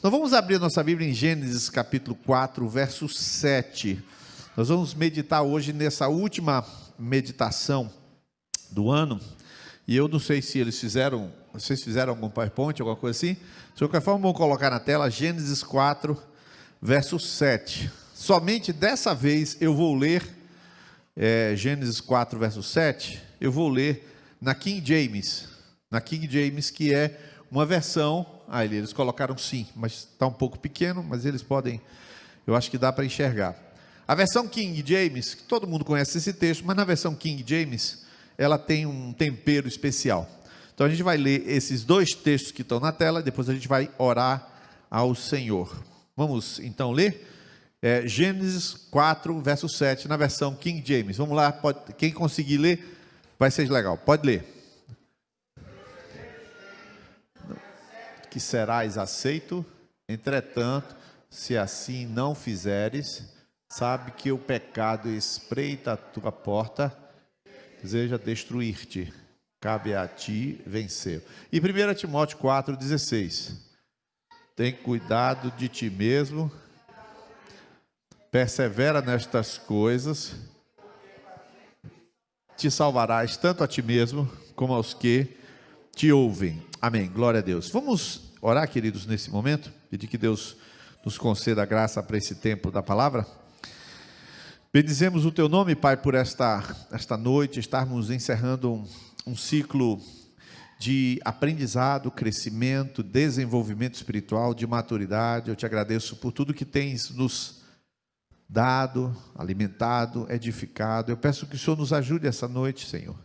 Nós vamos abrir a nossa Bíblia em Gênesis capítulo 4, verso 7. Nós vamos meditar hoje nessa última meditação do ano. E eu não sei se vocês fizeram algum PowerPoint, alguma coisa assim. De qualquer forma, vamos colocar na tela Gênesis 4, verso 7. Somente dessa vez eu vou ler Gênesis 4, verso 7. Eu vou ler na King James. Na King James, que é uma versão... eles colocaram sim, mas está um pouco pequeno, mas eles podem... Eu acho que dá para enxergar. A versão King James, que todo mundo conhece esse texto, mas na versão King James, ela tem um tempero especial. Então a gente vai ler esses dois textos que estão na tela, e depois a gente vai orar ao Senhor. Vamos então ler? Gênesis 4, verso 7, na versão King James. Vamos lá, quem conseguir ler, vai ser legal. Pode ler. Que serás aceito, entretanto, se assim não fizeres, sabe que o pecado espreita a tua porta, deseja destruir-te, cabe a ti vencer. E 1 Timóteo 4,16, tem cuidado de ti mesmo, persevera nestas coisas, te salvarás tanto a ti mesmo, como aos que te ouvem. Amém, glória a Deus. Vamos orar, queridos, nesse momento, pedir que Deus nos conceda a graça para esse tempo da palavra. Bendizemos o teu nome, Pai, por esta noite, estarmos encerrando um ciclo de aprendizado, crescimento, desenvolvimento espiritual, de maturidade. Eu te agradeço por tudo que tens nos dado, alimentado, edificado. Eu peço que o Senhor nos ajude essa noite, Senhor,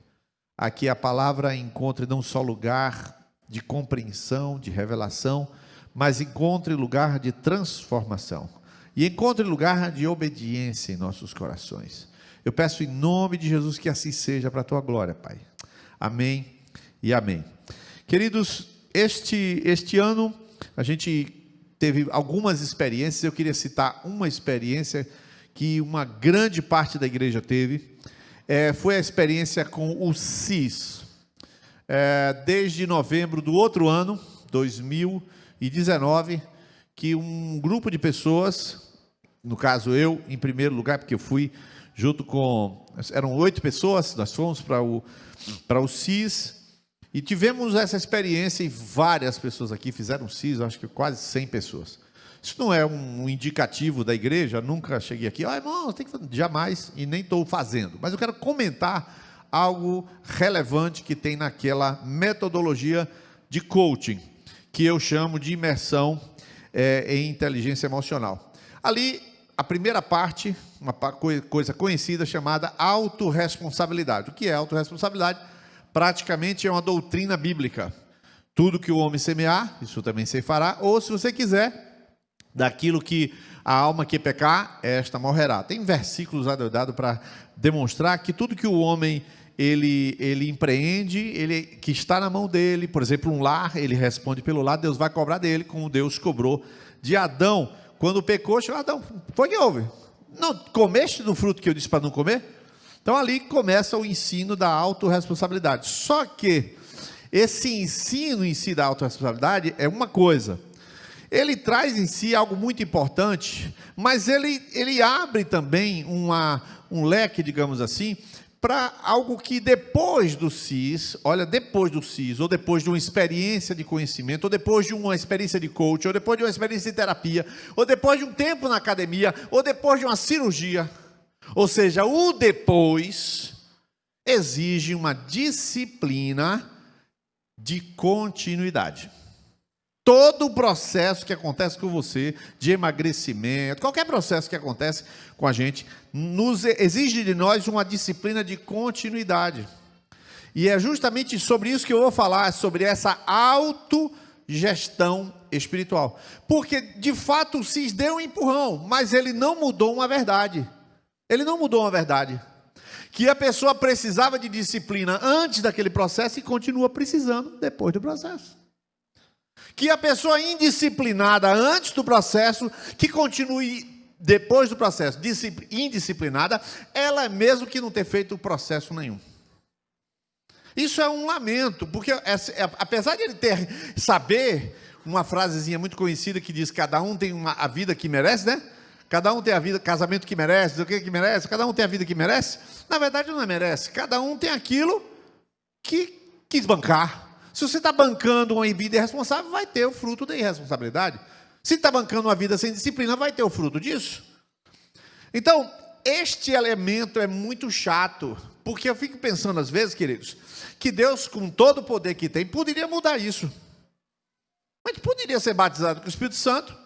a que a palavra encontre não só lugar de compreensão, de revelação, mas encontre lugar de transformação e encontre lugar de obediência em nossos corações. Eu peço em nome de Jesus que assim seja, para a tua glória, Pai. Amém e amém. Queridos, este ano a gente teve algumas experiências. Eu queria citar uma experiência que uma grande parte da igreja teve. Foi a experiência com o CIS. Desde novembro do outro ano, 2019, que um grupo de pessoas, no caso eu, em primeiro lugar, porque eu fui junto com... Eram 8 pessoas, nós fomos para o CIS, e tivemos essa experiência, e várias pessoas aqui fizeram CIS, acho que quase 100 pessoas. Isso não é um indicativo da igreja, nunca cheguei aqui, irmão, tem que fazer, jamais, e nem estou fazendo, mas eu quero comentar algo relevante que tem naquela metodologia de coaching, que eu chamo de imersão em inteligência emocional. Ali, a primeira parte, uma coisa conhecida chamada autorresponsabilidade. O que é autorresponsabilidade? Praticamente é uma doutrina bíblica. Tudo que o homem semear, isso também se fará, ou se você quiser, daquilo que a alma que pecar, esta morrerá. Tem versículos dados para demonstrar que tudo que o homem ele empreende, que está na mão dele, por exemplo, um lar, ele responde pelo lar, Deus vai cobrar dele, como Deus cobrou de Adão. Quando pecou, chegou Adão, foi que houve? Não, comeste do fruto que eu disse para não comer? Então ali começa o ensino da autorresponsabilidade. Só que esse ensino em si da autorresponsabilidade é uma coisa. Ele traz em si algo muito importante, mas ele abre também um leque, digamos assim, para algo que depois do CIS, ou depois de uma experiência de conhecimento, ou depois de uma experiência de coach, ou depois de uma experiência de terapia, ou depois de um tempo na academia, ou depois de uma cirurgia, ou seja, o depois exige uma disciplina de continuidade. Todo o processo que acontece com você, de emagrecimento, qualquer processo que acontece com a gente, exige de nós uma disciplina de continuidade. E é justamente sobre isso que eu vou falar, sobre essa autogestão espiritual. Porque, de fato, o CIS deu um empurrão, mas ele não mudou uma verdade. Ele não mudou uma verdade. Que a pessoa precisava de disciplina antes daquele processo e continua precisando depois do processo. Que a pessoa indisciplinada antes do processo, que continue depois do processo indisciplinada, ela é mesmo que não ter feito processo nenhum. Isso é um lamento, porque apesar de ele saber uma frasezinha muito conhecida que diz: cada um tem a vida que merece, né? Cada um tem a vida, casamento que merece, o que merece, cada um tem a vida que merece. Na verdade não merece, cada um tem aquilo que quis bancar. Se você está bancando uma vida irresponsável, vai ter o fruto da irresponsabilidade. Se está bancando uma vida sem disciplina, vai ter o fruto disso. Então, este elemento é muito chato, porque eu fico pensando às vezes, queridos, que Deus, com todo o poder que tem, poderia mudar isso. Mas poderia ser batizado com o Espírito Santo,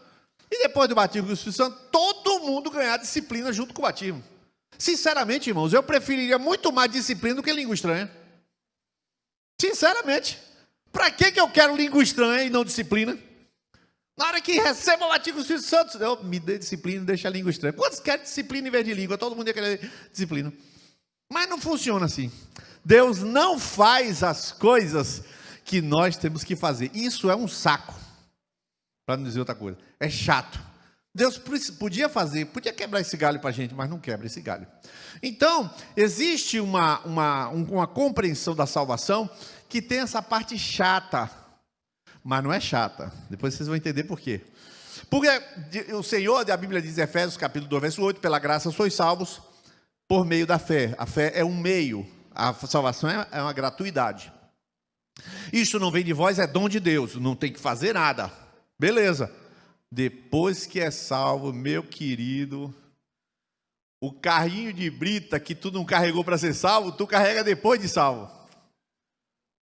e depois do batismo com o Espírito Santo, todo mundo ganhar disciplina junto com o batismo. Sinceramente, irmãos, eu preferiria muito mais disciplina do que língua estranha. Sinceramente. Para que eu quero língua estranha e não disciplina? Na hora que receba o batismo com o Espírito Santo, eu me dê disciplina e deixa a língua estranha. Quantos querem disciplina em vez de língua? Todo mundo ia querer disciplina. Mas não funciona assim. Deus não faz as coisas que nós temos que fazer. Isso é um saco. Para não dizer outra coisa. É chato. Deus podia fazer, podia quebrar esse galho para a gente, mas não quebra esse galho. Então, existe uma compreensão da salvação que tem essa parte chata, mas não é chata. Depois vocês vão entender por quê. Porque o Senhor, a Bíblia diz em Efésios capítulo 2, verso 8, pela graça sois salvos por meio da fé. A fé é um meio, a salvação é uma gratuidade. Isso não vem de vós, é dom de Deus, não tem que fazer nada. Beleza. Depois que é salvo, meu querido, o carrinho de brita que tu não carregou para ser salvo, tu carrega depois de salvo.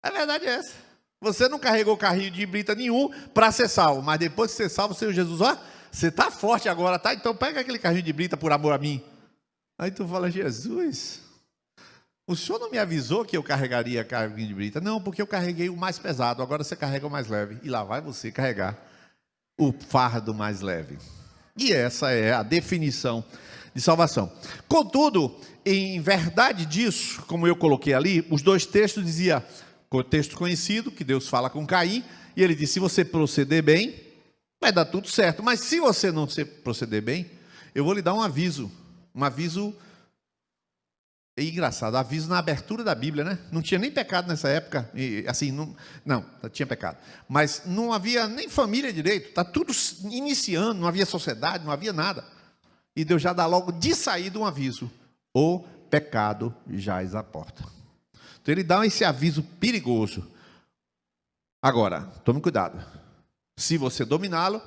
A verdade é essa. Você não carregou carrinho de brita nenhum para ser salvo, mas depois de ser salvo, Senhor Jesus, ó, você está forte agora, tá? Então pega aquele carrinho de brita por amor a mim. Aí tu fala: Jesus, o senhor não me avisou que eu carregaria carrinho de brita? Não, porque eu carreguei o mais pesado, agora você carrega o mais leve. E lá vai você carregar o fardo mais leve. E essa é a definição de salvação. Contudo, em verdade disso, como eu coloquei ali, os dois textos diziam, o texto conhecido, que Deus fala com Caim, e ele diz: se você proceder bem, vai dar tudo certo, mas se você não proceder bem, eu vou lhe dar um aviso é engraçado, aviso na abertura da Bíblia, né? Não tinha nem pecado nessa época, assim, não, tinha pecado, mas não havia nem família direito, está tudo iniciando, não havia sociedade, não havia nada, e Deus já dá logo de saída um aviso: o pecado jaz à porta. Então ele dá esse aviso perigoso. Agora, tome cuidado, se você dominá-lo,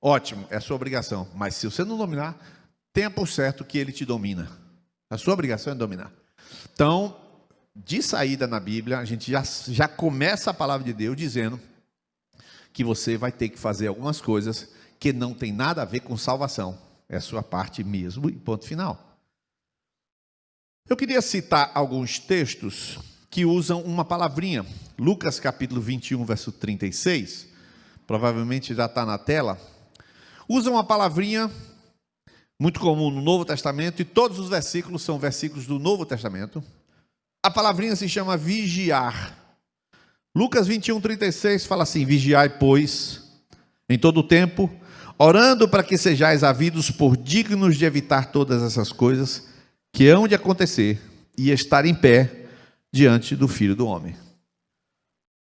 ótimo, é a sua obrigação, mas se você não dominar, tenha por certo que ele te domina. A sua obrigação é dominar. Então, de saída na Bíblia, a gente já começa a palavra de Deus dizendo que você vai ter que fazer algumas coisas que não tem nada a ver com salvação. É a sua parte mesmo e ponto final. Eu queria citar alguns textos que usam uma palavrinha. Lucas capítulo 21, verso 36. Provavelmente já está na tela. Usa uma palavrinha muito comum no Novo Testamento, e todos os versículos são versículos do Novo Testamento. A palavrinha se chama vigiar. Lucas 21, 36 fala assim: vigiai, pois, em todo o tempo, orando para que sejais havidos por dignos de evitar todas essas coisas que hão de acontecer e estar em pé diante do Filho do Homem.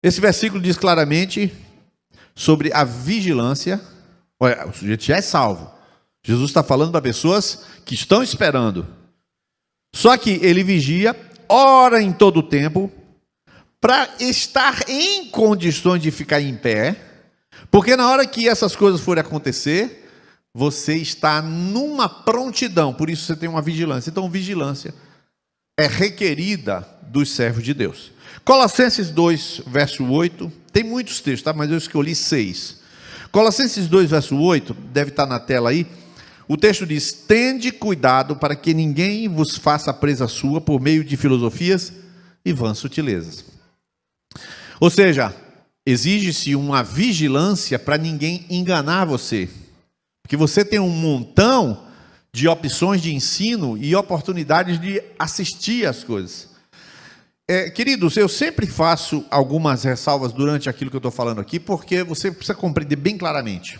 Esse versículo diz claramente sobre a vigilância. Olha, o sujeito já é salvo. Jesus está falando para pessoas que estão esperando. Só que ele vigia, ora em todo o tempo, para estar em condições de ficar em pé, porque na hora que essas coisas forem acontecer, você está numa prontidão, por isso você tem uma vigilância. Então, vigilância é requerida dos servos de Deus. Colossenses 2, verso 8, tem muitos textos, tá? Mas eu escolhi 6. Colossenses 2, verso 8, deve estar na tela aí. O texto diz: tende cuidado para que ninguém vos faça presa sua por meio de filosofias e vãs sutilezas. Ou seja, exige-se uma vigilância para ninguém enganar você. Porque você tem um montão de opções de ensino e oportunidades de assistir às coisas. Queridos, eu sempre faço algumas ressalvas durante aquilo que eu estou falando aqui, porque você precisa compreender bem claramente.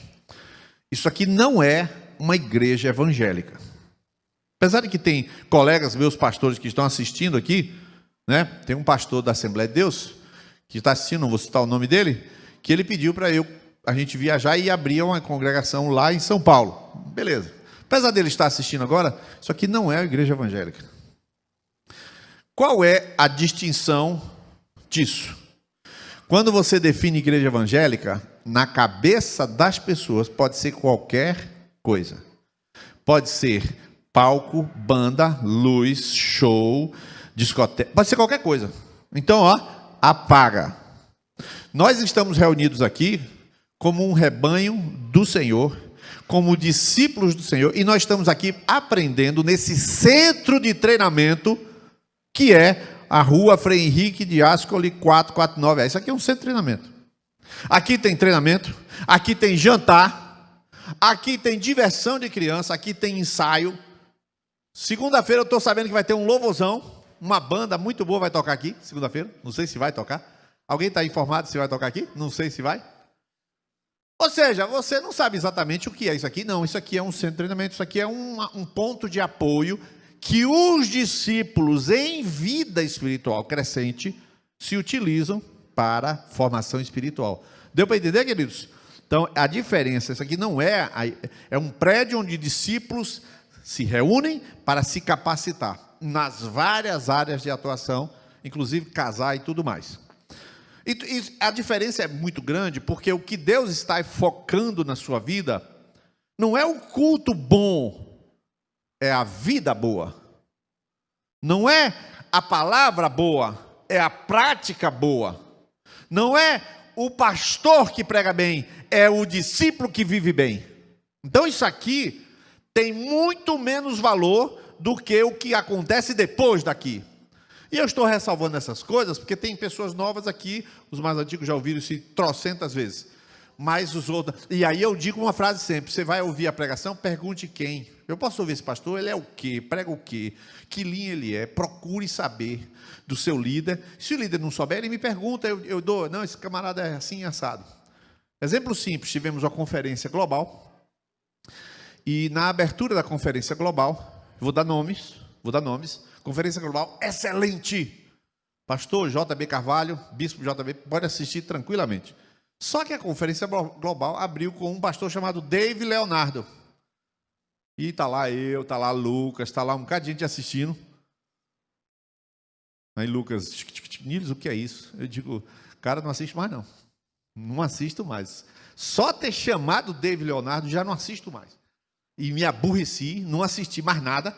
Isso aqui não é uma igreja evangélica. Apesar de que tem colegas meus pastores que estão assistindo aqui, né? Tem um pastor da Assembleia de Deus que está assistindo, não vou citar o nome dele, que ele pediu para eu a gente viajar e abrir uma congregação lá em São Paulo. Beleza. Apesar dele estar assistindo agora, isso aqui não é a igreja evangélica. Qual é a distinção disso? Quando você define igreja evangélica, na cabeça das pessoas pode ser qualquer coisa. Pode ser palco, banda, luz, show, discoteca, pode ser qualquer coisa. Então, ó, apaga. Nós estamos reunidos aqui como um rebanho do Senhor, como discípulos do Senhor, e nós estamos aqui aprendendo nesse centro de treinamento que é a Rua Frei Henrique de Ascoli 449. Isso aqui é um centro de treinamento. Aqui tem treinamento, aqui tem jantar, aqui tem diversão de criança, aqui tem ensaio. Segunda-feira eu estou sabendo que vai ter um louvorzão, uma banda muito boa vai tocar aqui, segunda-feira, não sei se vai tocar. Alguém está informado se vai tocar aqui? Não sei se vai. Ou seja, você não sabe exatamente o que é isso aqui. Não, isso aqui é um centro de treinamento, isso aqui é um ponto de apoio que os discípulos em vida espiritual crescente se utilizam para formação espiritual. Deu para entender, queridos? Então, a diferença, isso aqui não é um prédio onde discípulos se reúnem para se capacitar nas várias áreas de atuação, inclusive casar e tudo mais. E a diferença é muito grande, porque o que Deus está focando na sua vida não é o culto bom, é a vida boa. Não é a palavra boa, é a prática boa. Não é o pastor que prega bem, é o discípulo que vive bem. Então isso aqui tem muito menos valor do que o que acontece depois daqui. E eu estou ressalvando essas coisas porque tem pessoas novas aqui, os mais antigos já ouviram isso trocentas vezes. Mas os outros... E aí eu digo uma frase sempre, você vai ouvir a pregação, pergunte quem. Eu posso ouvir esse pastor, ele é o quê? Prega o quê? Que linha ele é? Procure saber do seu líder. Se o líder não souber, ele me pergunta, eu dou, não, esse camarada é assim, assado. Exemplo simples, tivemos uma conferência global, e na abertura da conferência global, vou dar nomes, conferência global excelente. Pastor JB Carvalho, bispo JB, pode assistir tranquilamente. Só que a conferência global abriu com um pastor chamado Dave Leonardo. E está lá eu, está lá Lucas, está lá um bocado de gente assistindo. Aí Lucas, Nils, o que é isso? Eu digo, cara, não assiste mais não. Não assisto mais. Só ter chamado Dave Leonardo, já não assisto mais. E me aborreci, não assisti mais nada.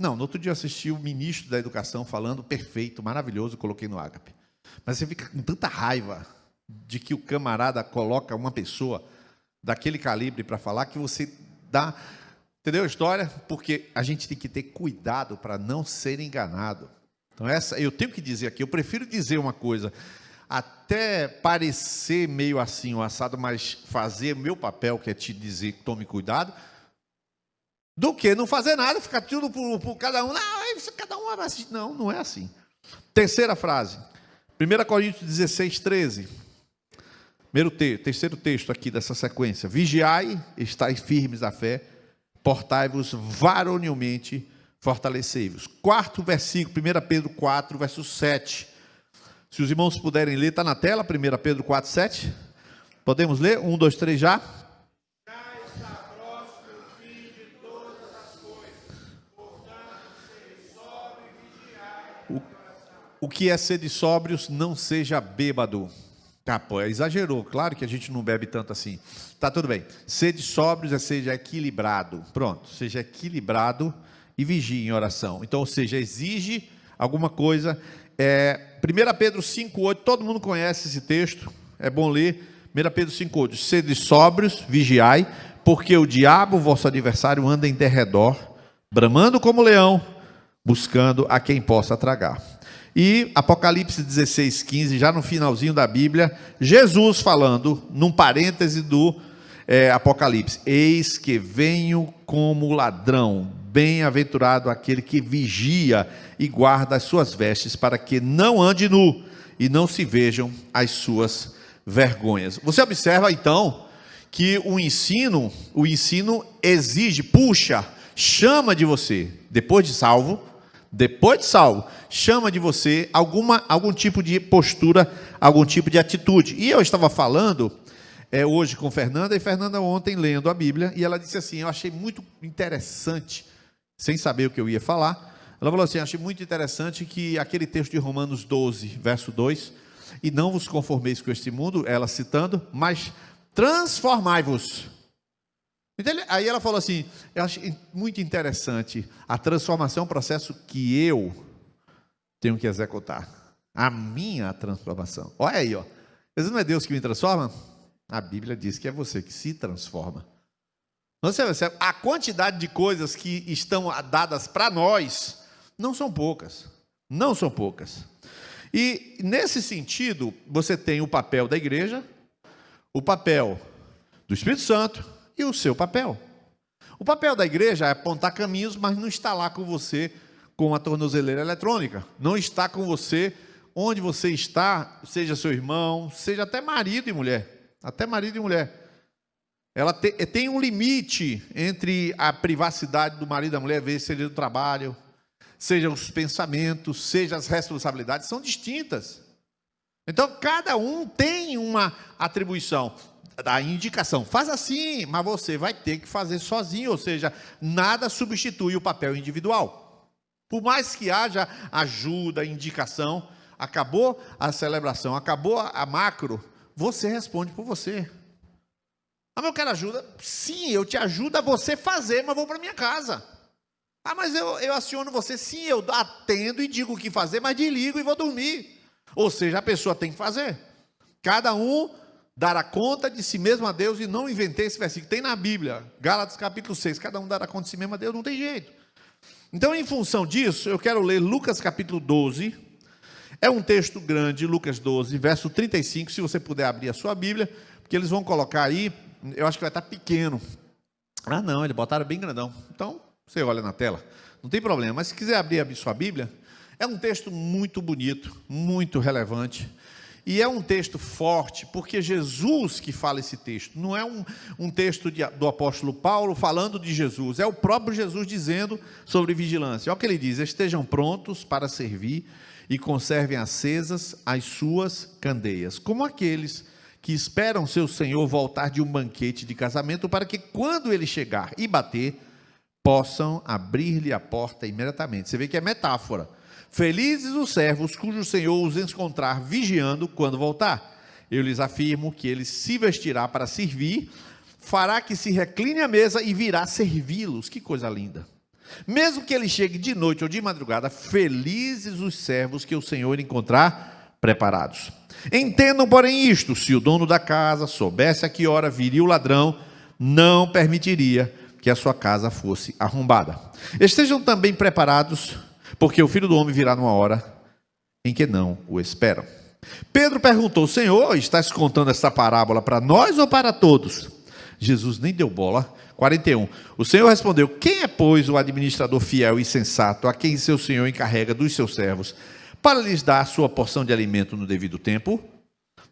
Não, no outro dia eu assisti o ministro da Educação falando, perfeito, maravilhoso, coloquei no Ágape. Mas você fica com tanta raiva de que o camarada coloca uma pessoa daquele calibre para falar que você dá... Entendeu a história? Porque a gente tem que ter cuidado para não ser enganado. Então eu tenho que dizer aqui, eu prefiro dizer uma coisa, até parecer meio assim o assado, mas fazer meu papel, que é te dizer que tome cuidado, do que não fazer nada, ficar tudo por cada um. Não, cada um vai assistir. Não, não é assim. Terceira frase, 1 Coríntios 16, 13. Terceiro texto aqui dessa sequência. Vigiai, estai firmes na fé, portai-vos varonilmente, fortalecei-vos. Quarto versículo, 1 Pedro 4, verso 7. Se os irmãos puderem ler, está na tela, 1 Pedro 4, 7. Podemos ler? 1, 2, 3 já. Já está próximo o fim de todas as coisas. Portanto, sede sóbrio e vigiai. O que é sede sóbrios? Não seja bêbado. Ah, pô, exagerou. Claro que a gente não bebe tanto assim. Tá, tudo bem. Sede sóbrios é seja equilibrado. Pronto, seja equilibrado e vigie em oração. Então, ou seja, exige alguma coisa. 1 Pedro 5,8, todo mundo conhece esse texto, é bom ler. 1 Pedro 5,8, sede sóbrios, vigiai, porque o diabo, vosso adversário, anda em derredor, bramando como leão, buscando a quem possa tragar. E Apocalipse 16:15, já no finalzinho da Bíblia, Jesus falando, num parêntese do Apocalipse, eis que venho como ladrão, bem-aventurado aquele que vigia e guarda as suas vestes, para que não ande nu e não se vejam as suas vergonhas. Você observa então que o ensino exige, puxa, chama de você, depois de salvo, chama de você algum tipo de postura, algum tipo de atitude. E eu estava falando hoje com Fernanda, e Fernanda ontem lendo a Bíblia, e ela disse assim, eu achei muito interessante, sem saber o que eu ia falar, ela falou assim, achei muito interessante que aquele texto de Romanos 12, verso 2, e não vos conformeis com este mundo, ela citando, mas transformai-vos. Então, aí ela falou assim, eu achei muito interessante, a transformação é um processo que eu tenho que executar, a minha transformação. Olha aí, ó. Mas não é Deus que me transforma? A Bíblia diz que é você que se transforma. Você percebe? A quantidade de coisas que estão dadas para nós não são poucas. Não são poucas. E nesse sentido, você tem o papel da igreja, o papel do Espírito Santo e o seu papel. O papel da igreja é apontar caminhos, mas não está lá com você com a tornozeleira eletrônica. Não está com você onde você está, seja seu irmão, seja até marido e mulher. Até marido e mulher. Ela tem um limite entre a privacidade do marido e da mulher, seja do trabalho, seja os pensamentos, seja as responsabilidades, são distintas. Então, cada um tem uma atribuição, a indicação, faz assim, mas você vai ter que fazer sozinho, ou seja, nada substitui o papel individual. Por mais que haja ajuda, indicação, acabou a celebração, acabou a macro, você responde por você. Ah, mas eu quero ajuda? Sim, eu te ajudo a você fazer, mas vou para minha casa. Ah, mas eu aciono você? Sim, eu atendo e digo o que fazer, mas desligo e vou dormir. Ou seja, a pessoa tem que fazer. Cada um dará conta de si mesmo a Deus, e não inventei esse versículo, tem na Bíblia, Gálatas capítulo 6, cada um dará conta de si mesmo a Deus, não tem jeito. Então, em função disso, eu quero ler Lucas capítulo 12, é um texto grande, Lucas 12, verso 35, se você puder abrir a sua Bíblia, porque eles vão colocar aí, eu acho que vai estar pequeno. Ah não, eles botaram bem grandão, então você olha na tela, não tem problema, mas se quiser abrir a sua Bíblia, é um texto muito bonito, muito relevante, e é um texto forte, porque Jesus que fala esse texto, não é um texto do apóstolo Paulo falando de Jesus, é o próprio Jesus dizendo sobre vigilância. Olha o que ele diz, estejam prontos para servir e conservem acesas as suas candeias, como aqueles que esperam seu Senhor voltar de um banquete de casamento, para que quando ele chegar e bater, possam abrir-lhe a porta imediatamente. Você vê que é metáfora. Felizes os servos cujo Senhor os encontrar vigiando quando voltar. Eu lhes afirmo que ele se vestirá para servir, fará que se recline à mesa e virá servi-los. Que coisa linda! Mesmo que ele chegue de noite ou de madrugada, felizes os servos que o Senhor encontrar preparados. Entendam, porém, isto: se o dono da casa soubesse a que hora viria o ladrão, não permitiria que a sua casa fosse arrombada. Estejam também preparados, porque o Filho do Homem virá numa hora em que não o esperam. Pedro perguntou: Senhor, estás contando essa parábola para nós ou para todos? Jesus nem deu bola. 41. O Senhor respondeu: quem é, pois, o administrador fiel e sensato, a quem seu Senhor encarrega dos seus servos, para lhes dar a sua porção de alimento no devido tempo?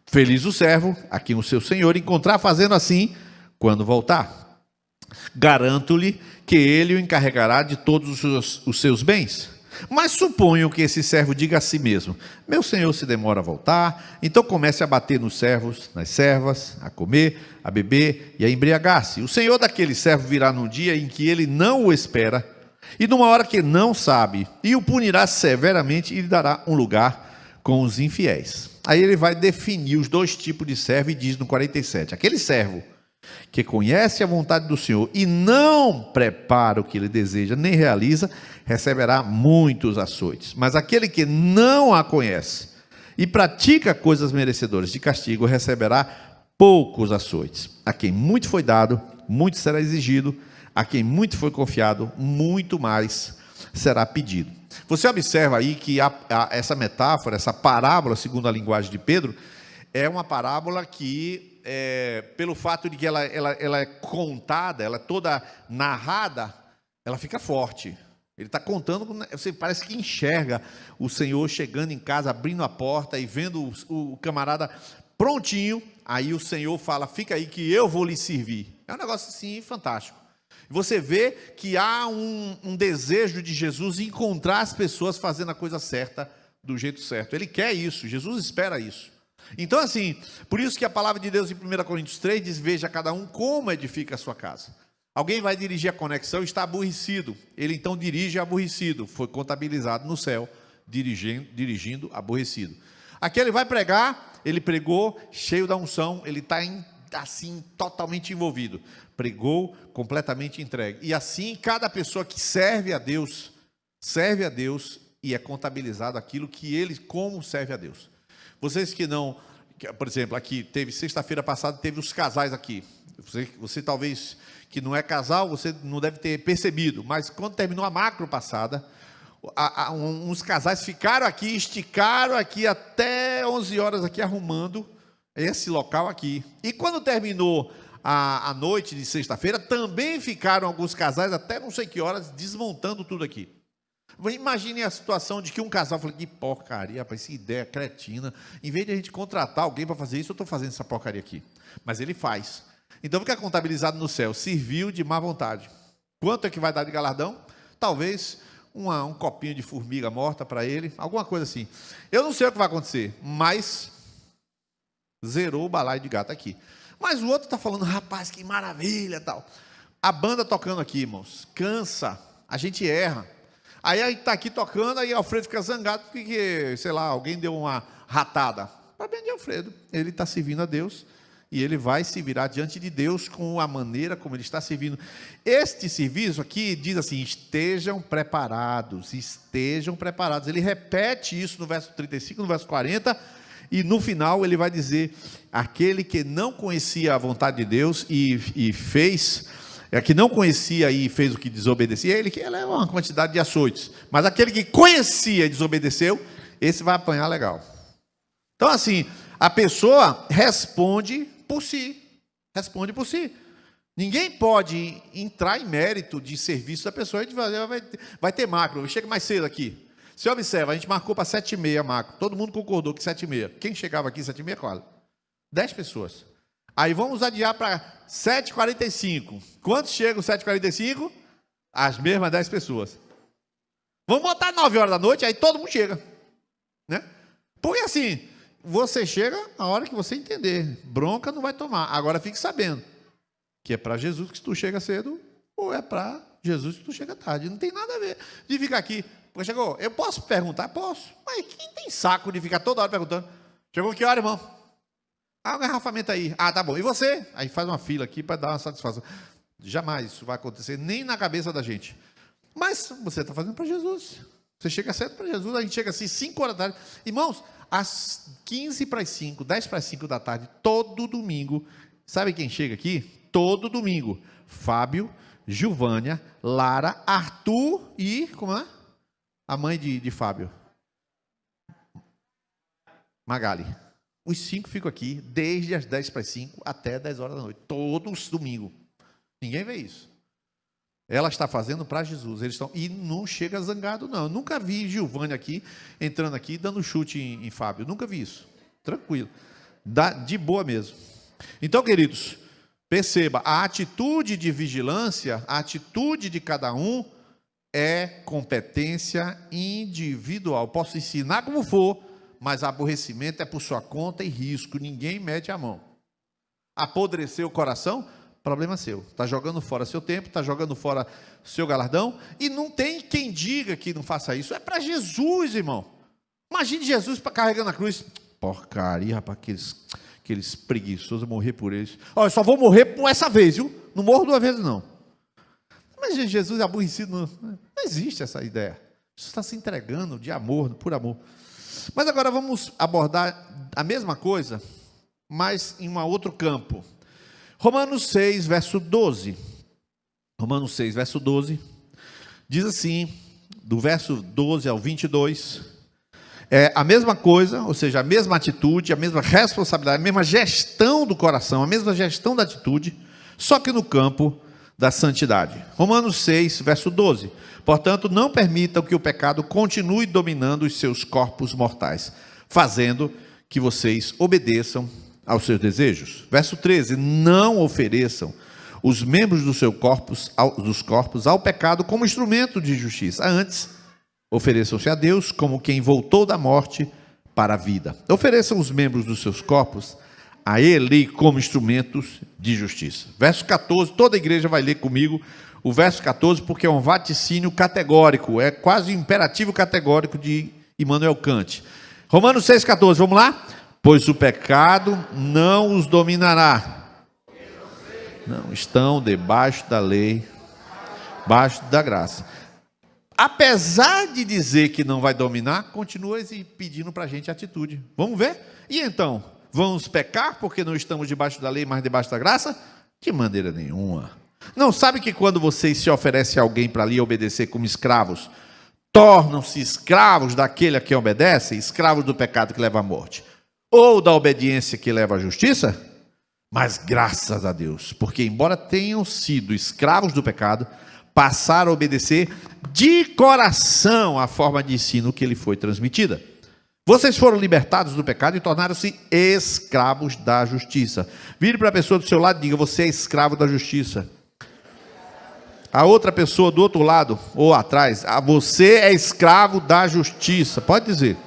Feliz o servo, a quem o seu Senhor encontrar fazendo assim, quando voltar. Garanto-lhe que ele o encarregará de todos os seus bens. Mas suponham que esse servo diga a si mesmo: meu senhor se demora a voltar, então comece a bater nos servos, nas servas, a comer, a beber e a embriagar-se. O senhor daquele servo virá num dia em que ele não o espera, e numa hora que não sabe, e o punirá severamente e lhe dará um lugar com os infiéis. Aí ele vai definir os dois tipos de servo e diz no 47, aquele servo que conhece a vontade do Senhor e não prepara o que ele deseja, nem realiza, receberá muitos açoites. Mas aquele que não a conhece e pratica coisas merecedoras de castigo, receberá poucos açoites. A quem muito foi dado, muito será exigido. A quem muito foi confiado, muito mais será pedido. Você observa aí que essa metáfora, essa parábola, segundo a linguagem de Pedro, é uma parábola que, pelo fato de que ela é contada, ela é toda narrada, ela fica forte. Ele está contando, você parece que enxerga o Senhor chegando em casa, abrindo a porta e vendo o camarada prontinho. Aí o Senhor fala: fica aí que eu vou lhe servir. É um negócio assim fantástico. Você vê que há um desejo de Jesus em encontrar as pessoas fazendo a coisa certa, do jeito certo. Ele quer isso, Jesus espera isso. Então, assim, por isso que a palavra de Deus em 1 Coríntios 3 diz: veja cada um como edifica a sua casa. Alguém vai dirigir a conexão e está aborrecido. Ele então dirige aborrecido. Foi contabilizado no céu, dirigindo aborrecido. Aqui ele vai pregar, ele pregou cheio da unção, ele está assim totalmente envolvido. Pregou completamente entregue. E assim, cada pessoa que serve a Deus e é contabilizado aquilo que ele, como serve a Deus. Vocês que não, por exemplo, aqui teve sexta-feira passada, teve os casais aqui. Você talvez que não é casal, você não deve ter percebido, mas quando terminou a macro passada, uns casais ficaram aqui, esticaram aqui até 11 horas aqui arrumando esse local aqui. E quando terminou a noite de sexta-feira, também ficaram alguns casais até não sei que horas desmontando tudo aqui. Imagine a situação de que um casal falou: que porcaria, rapaz, que ideia cretina. Em vez de a gente contratar alguém para fazer isso, eu estou fazendo essa porcaria aqui. Mas ele faz. Então fica contabilizado no céu: serviu de má vontade. Quanto é que vai dar de galardão? Talvez um copinho de formiga morta para ele, alguma coisa assim. Eu não sei o que vai acontecer, mas zerou o balaio de gato aqui. Mas o outro está falando: rapaz, que maravilha, tal. A banda tocando aqui, irmãos, cansa, a gente erra. Aí a gente está aqui tocando, aí Alfredo fica zangado porque, sei lá, alguém deu uma ratada. Para bem de Alfredo, ele está servindo a Deus e ele vai se virar diante de Deus com a maneira como ele está servindo. Este serviço aqui diz assim: estejam preparados, estejam preparados. Ele repete isso no verso 35, no verso 40, e no final ele vai dizer: aquele que não conhecia a vontade de Deus e fez... que não conhecia e fez o que desobedecia, ele é uma quantidade de açoites. Mas aquele que conhecia e desobedeceu, esse vai apanhar legal. Então, assim, a pessoa responde por si. Responde por si. Ninguém pode entrar em mérito de serviço da pessoa. A gente vai ter macro. Chega mais cedo aqui. Você observa, a gente marcou para 7h30 macro. Todo mundo concordou que 7h30. Quem chegava aqui 7h30, qual? 10 pessoas. Aí vamos adiar para 7h45. Quantos chegam 7h45? As mesmas 10 pessoas. Vamos botar 9 horas da noite, aí todo mundo chega. Né? Porque assim, você chega a hora que você entender. Bronca não vai tomar. Agora fique sabendo que é para Jesus que tu chega cedo, ou é para Jesus que tu chega tarde. Não tem nada a ver de ficar aqui. Porque chegou, eu posso perguntar? Posso. Mas quem tem saco de ficar toda hora perguntando? Chegou que hora, irmão? Ah, o engarrafamento aí. Ah, tá bom. E você? Aí faz uma fila aqui para dar uma satisfação. Jamais isso vai acontecer, nem na cabeça da gente. Mas você está fazendo para Jesus. Você chega certo para Jesus, a gente chega assim, 5 horas da tarde. Irmãos, às 15h45, 10h45 da tarde, todo domingo, sabe quem chega aqui? Todo domingo. Fábio, Gilvânia, Lara, Arthur e, como é? A mãe de Fábio. Magali. Os 5 ficam aqui, desde as 10h45 até 10 horas da noite, todos domingos. Ninguém vê isso. Ela está fazendo para Jesus. E não chega zangado, não. Eu nunca vi Gilvânia aqui, entrando aqui, dando chute em Fábio. Nunca vi isso. Tranquilo. De boa mesmo. Então, queridos, perceba, a atitude de vigilância, a atitude de cada um é competência individual. Posso ensinar como for, mas aborrecimento é por sua conta e risco, ninguém mete a mão. Apodreceu o coração, problema seu. Está jogando fora seu tempo, está jogando fora seu galardão, e não tem quem diga que não faça isso. É para Jesus, irmão. Imagine Jesus carregando a cruz. Porcaria, rapaz, aqueles preguiçosos, morrer por eles. Olha, eu só vou morrer por essa vez, viu? Não morro 2 vezes, não. Mas Jesus é aborrecido, não existe essa ideia. Jesus está se entregando de amor, por amor. Mas agora vamos abordar a mesma coisa, mas em um outro campo. Romanos 6, verso 12. Romanos 6, verso 12. Diz assim, do verso 12 ao 22, é a mesma coisa, ou seja, a mesma atitude, a mesma responsabilidade, a mesma gestão do coração, a mesma gestão da atitude, só que no campo da santidade. Romanos 6, verso 12. Portanto, não permitam que o pecado continue dominando os seus corpos mortais, fazendo que vocês obedeçam aos seus desejos. Verso 13. Não ofereçam os membros dos corpos ao pecado como instrumento de justiça. Antes, ofereçam-se a Deus como quem voltou da morte para a vida. Ofereçam os membros dos seus corpos a ele como instrumentos de justiça. Verso 14, toda a igreja vai ler comigo o verso 14, porque é um vaticínio categórico, é quase um imperativo categórico de Immanuel Kant. Romanos 6,14, vamos lá? Pois o pecado não os dominará. Não, estão debaixo da lei, debaixo da graça. Apesar de dizer que não vai dominar, continua pedindo para a gente atitude. Vamos ver? E então, vamos pecar porque não estamos debaixo da lei, mas debaixo da graça? De maneira nenhuma. Não sabe que quando vocês se oferecem a alguém para ali obedecer como escravos, tornam-se escravos daquele a quem obedecem, escravos do pecado que leva à morte, ou da obediência que leva à justiça? Mas graças a Deus, porque embora tenham sido escravos do pecado, passaram a obedecer de coração a forma de ensino que lhe foi transmitida. Vocês foram libertados do pecado e tornaram-se escravos da justiça. Vire para a pessoa do seu lado e diga: você é escravo da justiça. A outra pessoa do outro lado, ou atrás: você é escravo da justiça. Pode dizer.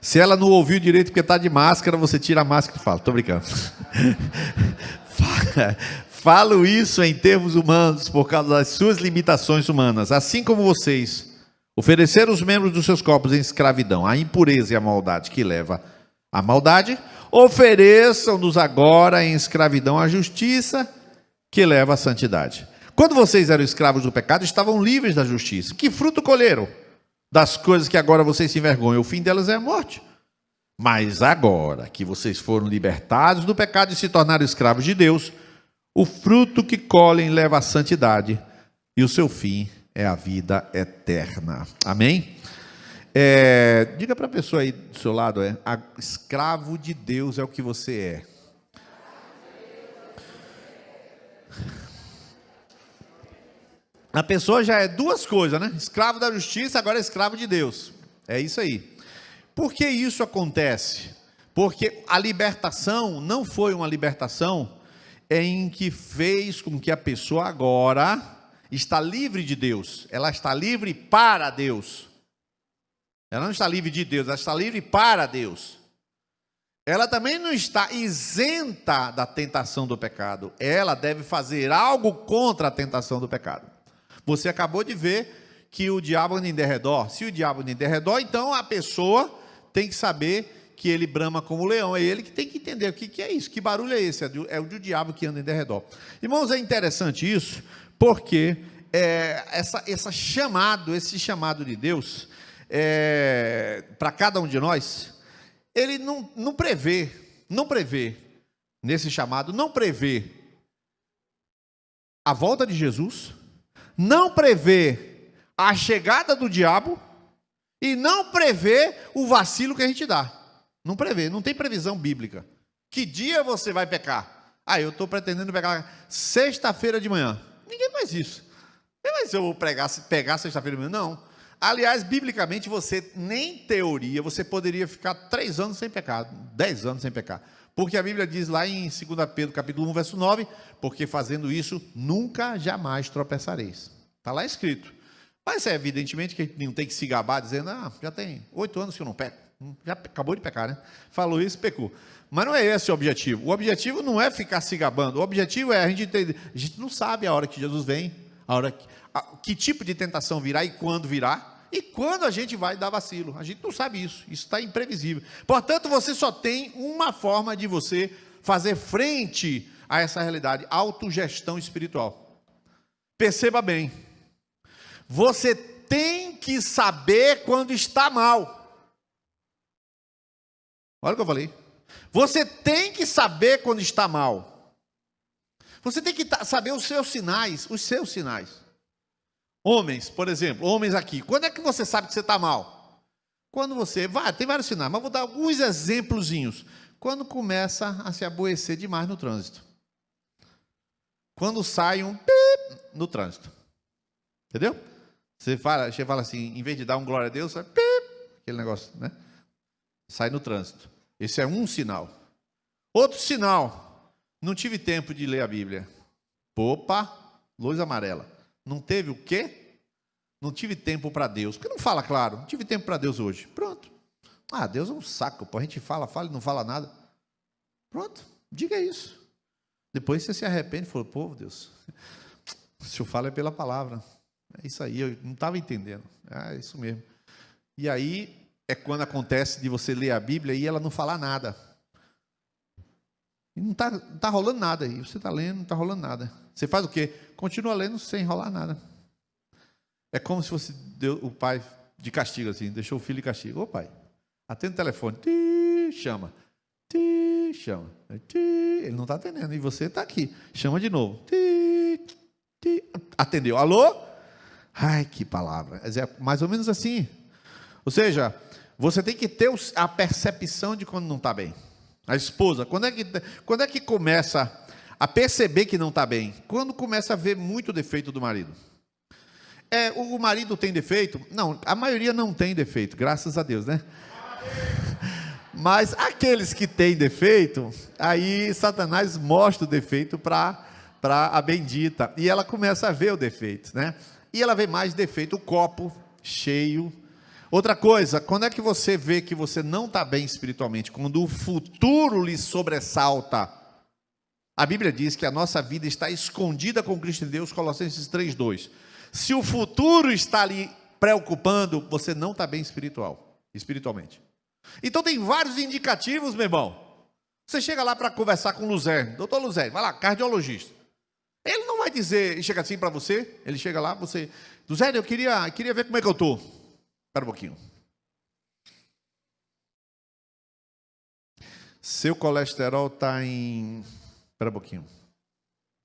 Se ela não ouviu direito porque está de máscara, você tira a máscara e fala: estou brincando. Falo isso em termos humanos por causa das suas limitações humanas. Assim como vocês ofereceram os membros dos seus corpos em escravidão, a impureza e a maldade que leva à maldade, ofereçam-nos agora em escravidão à justiça que leva à santidade. Quando vocês eram escravos do pecado, estavam livres da justiça. Que fruto colheram das coisas que agora vocês se envergonham? O fim delas é a morte. Mas agora que vocês foram libertados do pecado e se tornaram escravos de Deus, o fruto que colhem leva à santidade e o seu fim é a vida eterna. Amém? Diga para a pessoa aí do seu lado: escravo de Deus é o que você é. A pessoa já é duas coisas, né? Escravo da justiça, agora é escravo de Deus. É isso aí. Por que isso acontece? Porque a libertação não foi uma libertação em que fez com que a pessoa agora está livre de Deus. Ela está livre para Deus. Ela não está livre de Deus, ela está livre para Deus. Ela também não está isenta da tentação do pecado. Ela deve fazer algo contra a tentação do pecado. Você acabou de ver que o diabo anda em derredor. Se o diabo anda em derredor, então a pessoa tem que saber que ele brama como leão. É ele que tem que entender o que é isso, que barulho é esse? É o do diabo que anda em derredor. Irmãos, é interessante isso, porque esse chamado de Deus para cada um de nós, ele não prevê nesse chamado, não prevê a volta de Jesus, não prevê a chegada do diabo e não prevê o vacilo que a gente dá. Não prevê, não tem previsão bíblica. Que dia você vai pecar? Eu estou pretendendo pecar sexta-feira de manhã. Ninguém faz isso. Mas eu vou pegar sexta-feira de manhã? Não. Aliás, biblicamente, você, nem teoria, você poderia ficar 3 anos sem pecar, 10 anos sem pecar. Porque a Bíblia diz lá em 2 Pedro, capítulo 1, verso 9, porque fazendo isso, nunca, jamais tropeçareis. Está lá escrito. Mas evidentemente que a gente não tem que se gabar dizendo: já tem 8 anos que eu não peco. Já acabou de pecar, né? Falou isso, pecou. Mas não é esse o objetivo. O objetivo não é ficar se gabando. O objetivo é a gente não sabe a hora que Jesus vem, que tipo de tentação virá e quando virá. E quando a gente vai dar vacilo? A gente não sabe isso. Isso está imprevisível. Portanto, você só tem uma forma de você fazer frente a essa realidade: autogestão espiritual. Perceba bem. Você tem que saber quando está mal. Olha o que eu falei. Você tem que saber quando está mal. Você tem que saber os seus sinais. Homens, por exemplo, homens aqui. Quando é que você sabe que você está mal? Quando você tem vários sinais, mas vou dar alguns exemplozinhos. Quando começa a se aborrecer demais no trânsito. Quando sai um pip no trânsito. Entendeu? Você fala assim, em vez de dar um glória a Deus, sai pip, aquele negócio, né? Sai no trânsito. Esse é um sinal. Outro sinal: não tive tempo de ler a Bíblia. Opa, luz amarela. Não teve o quê? Não tive tempo para Deus. Porque não fala claro, não tive tempo para Deus hoje. Pronto. Ah, Deus é um saco, pô. A gente fala e não fala nada. Pronto, diga isso. Depois você se arrepende e fala, pô, Deus, o senhor fala é pela palavra. É isso aí, eu não estava entendendo. É isso mesmo. E aí é quando acontece de você ler a Bíblia e ela não falar nada. E não tá rolando nada. E você está lendo, não está rolando nada. Você faz o quê? Continua lendo sem enrolar nada. É como se fosse Deus, o pai de castigo, assim, deixou o filho de castigo. Ô pai, atende o telefone, chama, chama, ele não está atendendo, e você está aqui, chama de novo, atendeu, alô? Ai, que palavra, é mais ou menos assim. Ou seja, você tem que ter a percepção de quando não está bem. A esposa, quando é que começa a perceber que não está bem? Quando começa a ver muito defeito do marido. O marido tem defeito? Não, a maioria não tem defeito, graças a Deus, né? Mas aqueles que têm defeito, aí Satanás mostra o defeito para a bendita. E ela começa a ver o defeito, né? E ela vê mais defeito, o copo cheio. Outra coisa, quando é que você vê que você não está bem espiritualmente? Quando o futuro lhe sobressalta. A Bíblia diz que a nossa vida está escondida com Cristo em Deus, Colossenses 3:2. Se o futuro está lhe preocupando, você não está bem espiritualmente. Então tem vários indicativos, meu irmão. Você chega lá para conversar com o Luzerne, doutor Luzerne, vai lá, cardiologista. Ele não vai dizer, chega assim para você, ele chega lá, você, Luzerne, eu queria ver como é que eu estou. Espera um pouquinho. Seu colesterol está em... Espera um pouquinho.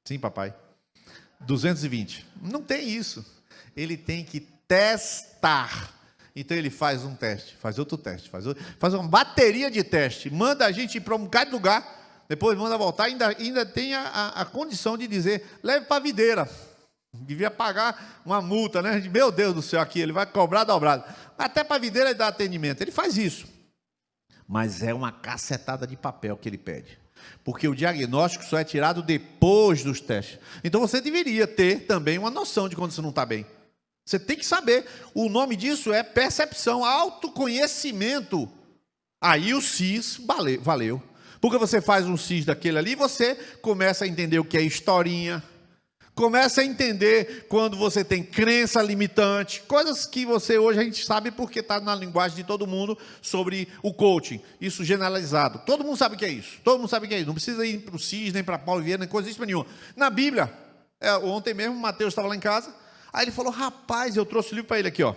Sim, papai. 220. Não tem isso. Ele tem que testar. Então ele faz um teste, faz outro teste, faz uma bateria de teste, manda a gente ir para um bocado de lugar, depois manda voltar, ainda tem a condição de dizer, leve para a videira. Devia pagar uma multa, né? Meu Deus do céu, aqui ele vai cobrar dobrado. Até para a videira ele dá atendimento. Ele faz isso. Mas é uma cacetada de papel que ele pede. Porque o diagnóstico só é tirado depois dos testes. Então você deveria ter também uma noção de quando você não está bem. Você tem que saber. O nome disso é percepção, autoconhecimento. Aí o CIS valeu. Porque você faz um CIS daquele ali, você começa a entender o que é historinha. Começa a entender quando você tem crença limitante, coisas que hoje a gente sabe porque está na linguagem de todo mundo sobre o coaching, isso generalizado. Todo mundo sabe o que é isso, não precisa ir para o CIS, nem para Paulo Vieira, nem coisa nenhuma. Na Bíblia, ontem mesmo, Mateus estava lá em casa, aí ele falou, rapaz, eu trouxe o livro para ele aqui, ó,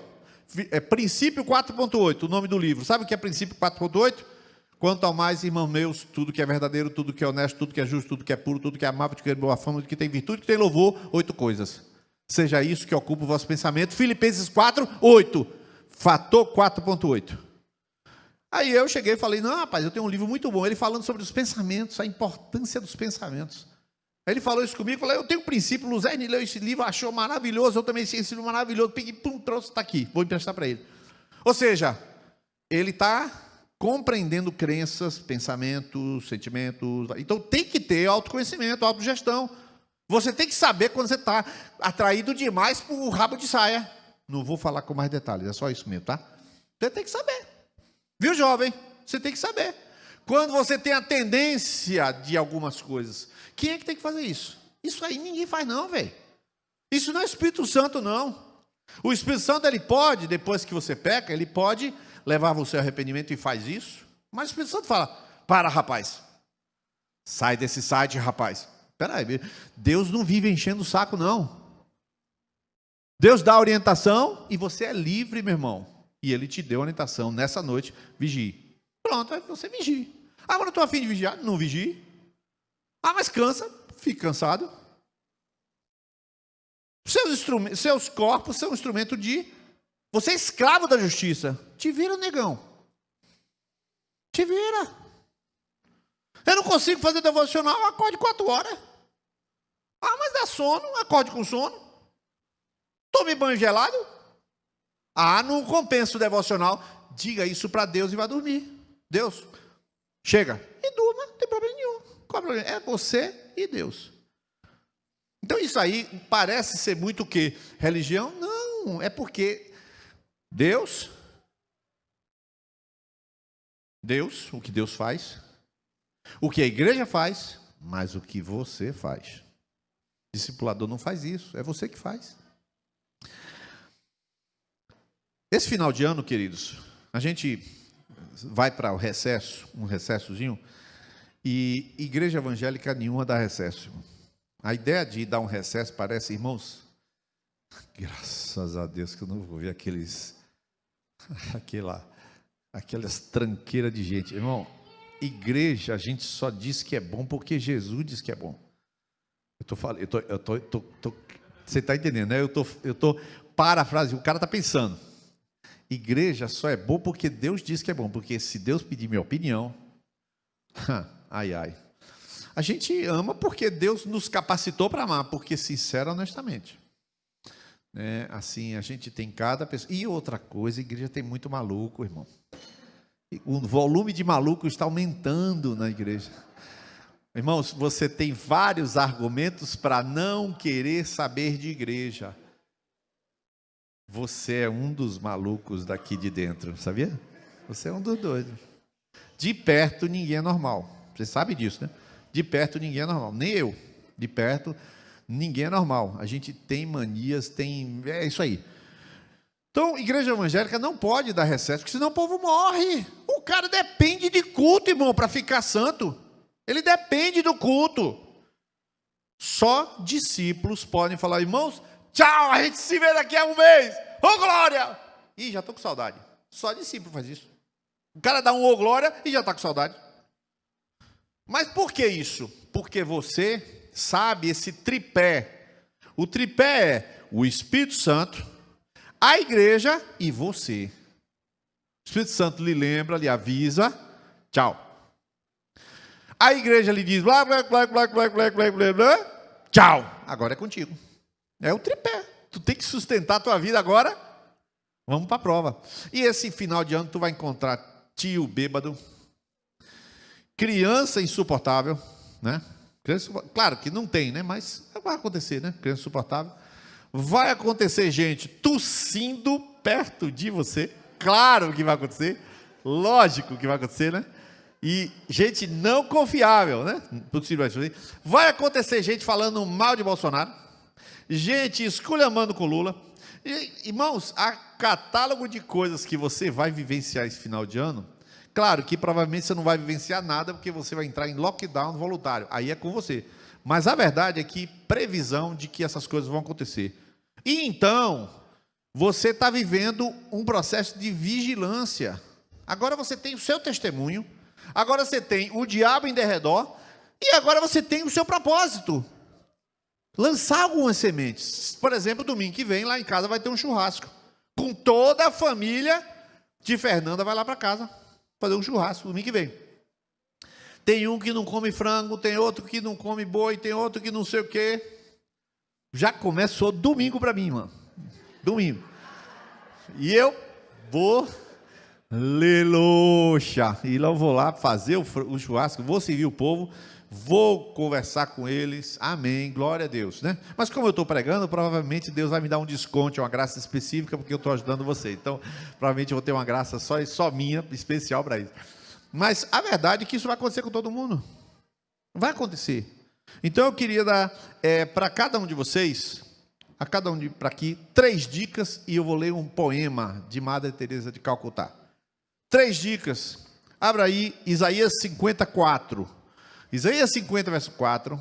Princípio 4.8, o nome do livro. Sabe o que é Princípio 4.8? Quanto ao mais, irmãos meus, tudo que é verdadeiro, tudo que é honesto, tudo que é justo, tudo que é puro, tudo que é amável, tudo que é boa fama, tudo que tem virtude, tudo que tem louvor, 8 coisas. Seja isso que ocupa o vosso pensamento. Filipenses 4:8. Fator 4.8. Aí eu cheguei e falei, não, rapaz, eu tenho um livro muito bom. Ele falando sobre os pensamentos, a importância dos pensamentos. Aí ele falou isso comigo, falei, eu tenho um princípio, Luzerne leu esse livro, achou maravilhoso, eu também sei esse livro maravilhoso, peguei, pum, trouxe, está aqui, vou emprestar para ele. Ou seja, ele está compreendendo crenças, pensamentos, sentimentos. Então tem que ter autoconhecimento, autogestão. Você tem que saber quando você está atraído demais para o rabo de saia. Não vou falar com mais detalhes, é só isso mesmo, tá? Você tem que saber. Viu, jovem? Você tem que saber. Quando você tem a tendência de algumas coisas, quem é que tem que fazer isso? Isso aí ninguém faz não, velho. Isso não é Espírito Santo, não. O Espírito Santo, ele pode, depois que você peca, ele pode levar você ao arrependimento e faz isso. Mas o Espírito Santo fala, para, rapaz. Sai desse site, rapaz. Espera aí, Deus não vive enchendo o saco, não. Deus dá orientação e você é livre, meu irmão. E ele te deu orientação nessa noite, vigie. Pronto, aí você vigie. Ah, mas não estou a fim de vigiar, não vigie. Ah, mas cansa, fique cansado. Seus corpos são um instrumento de... Você é escravo da justiça. Te vira, negão. Te vira. Eu não consigo fazer devocional, acorde 4 horas. Ah, mas dá sono, acorde com sono. Tome banho gelado. Ah, não compensa o devocional. Diga isso para Deus e vá dormir. Deus, chega. E durma, não tem problema nenhum. Qual é o problema? É você e Deus. Então isso aí parece ser muito o quê? Religião? Não. Não, é porque Deus, o que Deus faz, o que a igreja faz, mas o que você faz. Discipulador não faz isso, é você que faz. Esse final de ano, queridos, a gente vai para o recesso, um recessozinho, e igreja evangélica nenhuma dá recesso. A ideia de dar um recesso parece, irmãos, graças a Deus que eu não vou ver aquelas tranqueiras de gente. Irmão, igreja a gente só diz que é bom porque Jesus diz que é bom. Você está entendendo, né? Eu tô parafraseando, o cara está pensando. Igreja só é bom porque Deus diz que é bom, porque se Deus pedir minha opinião, ai. A gente ama porque Deus nos capacitou para amar, porque sincero, honestamente. Assim, a gente tem cada pessoa. E outra coisa, a igreja tem muito maluco, irmão. O volume de maluco está aumentando na igreja. Irmãos, você tem vários argumentos para não querer saber de igreja. Você é um dos malucos daqui de dentro, sabia? Você é um dos doidos. De perto ninguém é normal. Você sabe disso, né? De perto ninguém é normal. Nem eu. De perto ninguém é normal. A gente tem manias, é isso aí. Então, igreja evangélica não pode dar recesso, porque senão o povo morre. O cara depende de culto, irmão, para ficar santo. Ele depende do culto. Só discípulos podem falar, irmãos, tchau, a gente se vê daqui a um mês. Ô, glória! Ih, já estou com saudade. Só discípulo faz isso. O cara dá um ô, glória e já está com saudade. Mas por que isso? Porque você sabe esse tripé. O tripé é o Espírito Santo, a igreja e você. O Espírito Santo lhe lembra, lhe avisa, tchau. A igreja lhe diz, blá, blá, blá, blá, blá, blá, blá, blá, blá, tchau. Agora é contigo. É o tripé. Tu tem que sustentar a tua vida agora. Vamos para a prova. E esse final de ano tu vai encontrar tio bêbado, criança insuportável, né? Claro que não tem, né? Mas vai acontecer, né? Criança insuportável. Vai acontecer gente tossindo perto de você. Claro que vai acontecer. Lógico que vai acontecer, né? E gente não confiável, né? Vai acontecer gente falando mal de Bolsonaro. Gente esculhambando com Lula. Irmãos, há catálogo de coisas que você vai vivenciar esse final de ano. Claro que provavelmente você não vai vivenciar nada, porque você vai entrar em lockdown voluntário. Aí é com você. Mas a verdade é que previsão de que essas coisas vão acontecer. E então, você está vivendo um processo de vigilância. Agora você tem o seu testemunho. Agora você tem o diabo em derredor. E agora você tem o seu propósito. Lançar algumas sementes. Por exemplo, domingo que vem, lá em casa vai ter um churrasco. Com toda a família de Fernanda vai lá para casa fazer um churrasco domingo que vem. Tem um que não come frango, tem outro que não come boi, tem outro que não sei o quê. Já começou domingo para mim, mano. Domingo. E eu vou leloxa. E lá eu vou lá fazer o churrasco, vou servir o povo, vou conversar com eles. Amém, glória a Deus, né? Mas como eu estou pregando, provavelmente Deus vai me dar um desconto, uma graça específica, porque eu estou ajudando você. Então, provavelmente eu vou ter uma graça só minha, especial para isso. Mas a verdade é que isso vai acontecer com todo mundo. Vai acontecer. Então eu queria dar para cada um de vocês, a cada um para aqui, 3 dicas, e eu vou ler um poema de Madre Teresa de Calcutá. 3 dicas. Abra aí Isaías 54. Isaías 50, verso 4.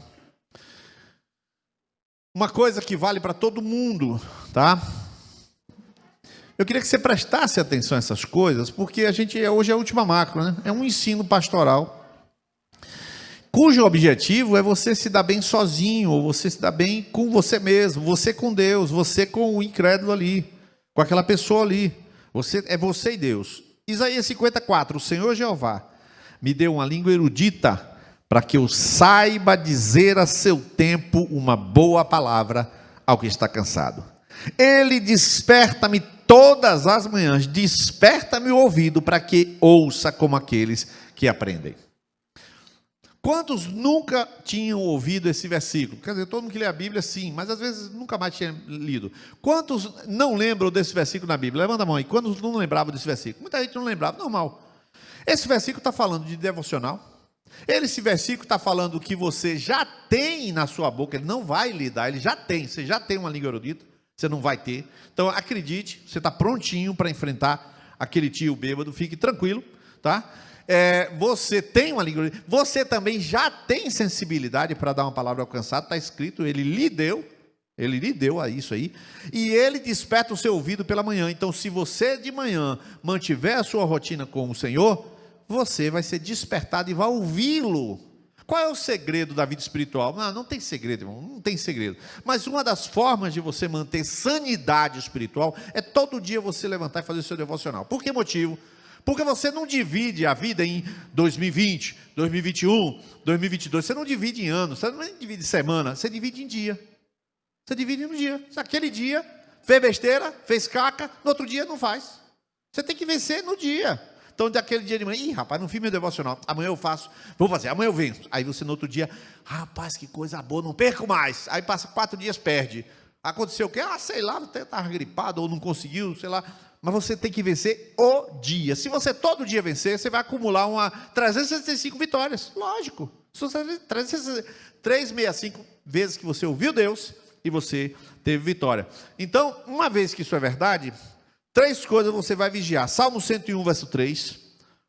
Uma coisa que vale para todo mundo, tá? Eu queria que você prestasse atenção a essas coisas, porque hoje é a última macro, né? É um ensino pastoral, cujo objetivo é você se dar bem sozinho, ou você se dar bem com você mesmo, você com Deus, você com o incrédulo ali, com aquela pessoa ali. É você e Deus. Isaías 54, o Senhor Jeová me deu uma língua erudita, para que eu saiba dizer a seu tempo uma boa palavra ao que está cansado. Ele desperta-me todas as manhãs, desperta-me o ouvido para que ouça como aqueles que aprendem. Quantos nunca tinham ouvido esse versículo? Quer dizer, todo mundo que lê a Bíblia, sim, mas às vezes nunca mais tinha lido. Quantos não lembram desse versículo na Bíblia? Levanta a mão aí. Quantos não lembravam desse versículo? Muita gente não lembrava, normal. Esse versículo está falando de devocional. Esse versículo está falando que você já tem na sua boca, ele não vai lhe dar, ele já tem, você já tem uma língua erudita, você não vai ter. Então acredite, você está prontinho para enfrentar aquele tio bêbado, fique tranquilo, tá? Você tem uma língua, você também já tem sensibilidade para dar uma palavra alcançada, está escrito, ele lhe deu a isso aí, e ele desperta o seu ouvido pela manhã. Então, se você de manhã mantiver a sua rotina com o Senhor, você vai ser despertado e vai ouvi-lo. Qual é o segredo da vida espiritual? Não tem segredo, irmão, não tem segredo. Mas uma das formas de você manter sanidade espiritual é todo dia você levantar e fazer o seu devocional. Por que motivo? Porque você não divide a vida em 2020, 2021, 2022. Você não divide em anos, você não divide em semana, você divide em dia. Você divide no dia. Aquele dia fez besteira, fez caca, no outro dia não faz. Você tem que vencer no dia. Então, daquele dia de manhã, rapaz, não fiz meu devocional, amanhã eu faço, vou fazer, amanhã eu venço. Aí você no outro dia, rapaz, que coisa boa, não perco mais. Aí passa 4 dias, perde. Aconteceu o quê? Sei lá, até estava gripado ou não conseguiu, sei lá. Mas você tem que vencer o dia. Se você todo dia vencer, você vai acumular 365 vitórias. Lógico. 365 vezes que você ouviu Deus e você teve vitória. Então, uma vez que isso é verdade, 3 coisas você vai vigiar. Salmo 101, verso 3.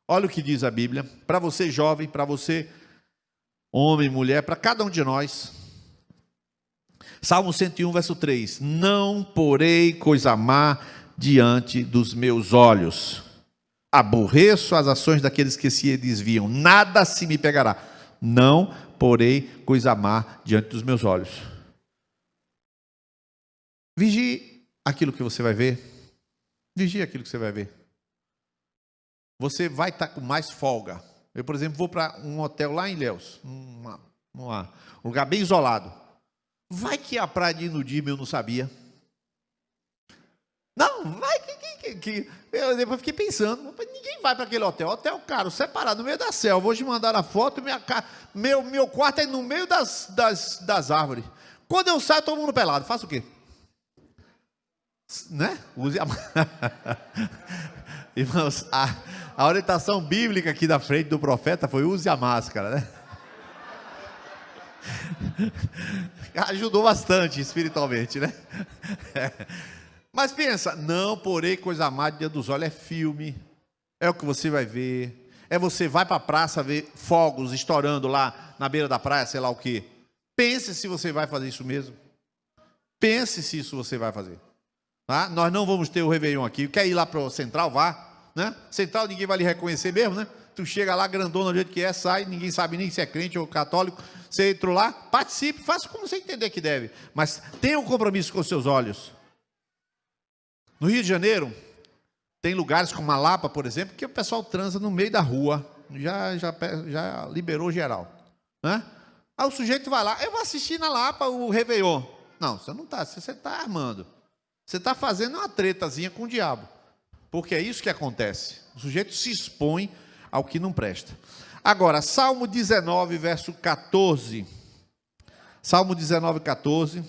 Olha o que diz a Bíblia. Para você jovem, para você homem, mulher, para cada um de nós. Salmo 101, verso 3. Não porei coisa má diante dos meus olhos. Aborreço as ações daqueles que se desviam. Nada se me pegará. Não porei coisa má diante dos meus olhos. Vigie aquilo que você vai ver. Vigie aquilo que você vai ver. Você vai estar com mais folga. Eu, por exemplo, vou para um hotel lá em Ilhéus, um lugar bem isolado. Vai que a praia de Inudime eu não sabia. Não, vai que eu depois fiquei pensando, ninguém vai para aquele hotel caro, separado, no meio da selva. Vou te mandar a foto, meu quarto é no meio das árvores. Quando eu saio, todo mundo pelado. Faço o quê? Né? Use a Irmãos, a orientação bíblica aqui da frente do profeta foi use a máscara, né? Ajudou bastante espiritualmente, né? Mas pensa, não porém coisa má diante dos olhos, é filme, é o que você vai ver, você vai para a praça ver fogos estourando lá na beira da praia, sei lá o quê. Pense se você vai fazer isso mesmo. Pense se isso você vai fazer. Tá? Nós não vamos ter o Réveillon aqui. Quer ir lá para o Central? Vá. Né? Central ninguém vai lhe reconhecer mesmo, né? Tu chega lá grandona do jeito que sai, ninguém sabe nem se é crente ou católico. Você entrou lá, participe, faça como você entender que deve. Mas tenha um compromisso com os seus olhos. No Rio de Janeiro, tem lugares como a Lapa, por exemplo, que o pessoal transa no meio da rua. Já liberou geral. Né? Aí o sujeito vai lá, eu vou assistir na Lapa o Réveillon. Não, você não está, você está armando. Você está fazendo uma tretazinha com o diabo. Porque é isso que acontece. O sujeito se expõe ao que não presta. Agora, Salmo 19, verso 14. Salmo 19, 14.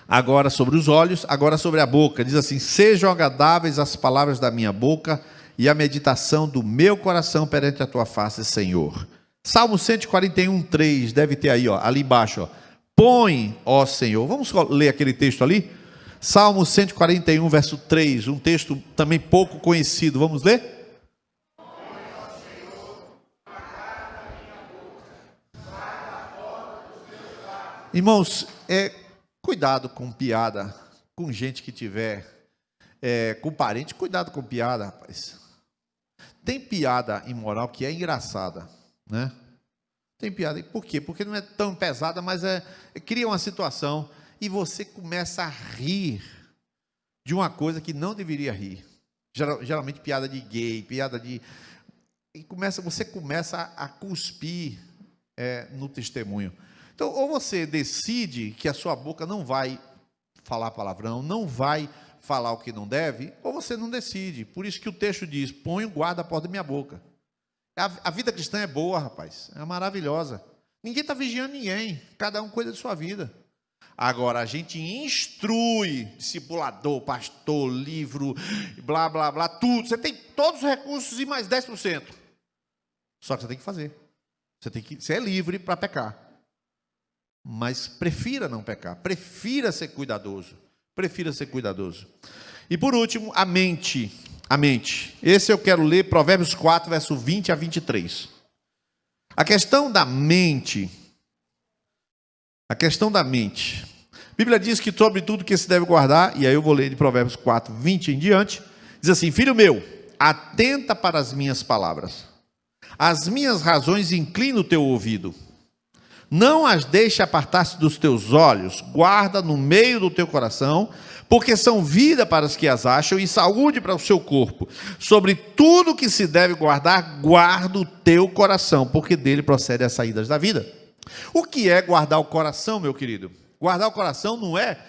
Agora sobre os olhos, agora sobre a boca. Diz assim: sejam agradáveis as palavras da minha boca e a meditação do meu coração perante a tua face, Senhor. Salmo 141, 3. Deve ter aí, ó, ali embaixo. Ó. Põe, ó Senhor. Vamos ler aquele texto ali? Salmo 141, verso 3. Um texto também pouco conhecido. Vamos ler? Irmãos, cuidado com piada, com gente que tiver, com parente, cuidado com piada, rapaz. Tem piada imoral que é engraçada, né? Tem piada, por quê? Porque não é tão pesada, mas cria uma situação e você começa a rir de uma coisa que não deveria rir. Geralmente piada de gay, piada de... E você começa a cuspir no testemunho. Então, ou você decide que a sua boca não vai falar palavrão, não vai falar o que não deve, ou você não decide. Por isso que o texto diz: põe o guarda à porta da minha boca A vida cristã é boa, rapaz. É maravilhosa. Ninguém está vigiando ninguém. Cada um cuida de sua vida. Agora, a gente instrui, discipulador, pastor, livro, blá, blá, blá, tudo. Você tem todos os recursos e mais 10%. Só que você tem que fazer. Você é livre para pecar. Mas prefira não pecar. Prefira ser cuidadoso. Prefira ser cuidadoso. E por último, a mente. A mente. Esse eu quero ler, Provérbios 4, verso 20 a 23. A questão da mente. A questão da mente. A Bíblia diz que sobre tudo que se deve guardar, e aí eu vou ler de Provérbios 4, 20 em diante, diz assim: filho meu, atenta para as minhas palavras. As minhas razões inclina o teu ouvido. Não as deixe apartar-se dos teus olhos, guarda no meio do teu coração, porque são vida para os que as acham e saúde para o seu corpo. Sobre tudo que se deve guardar, guarda o teu coração, porque dele procedem as saídas da vida. O que é guardar o coração, meu querido? Guardar o coração não é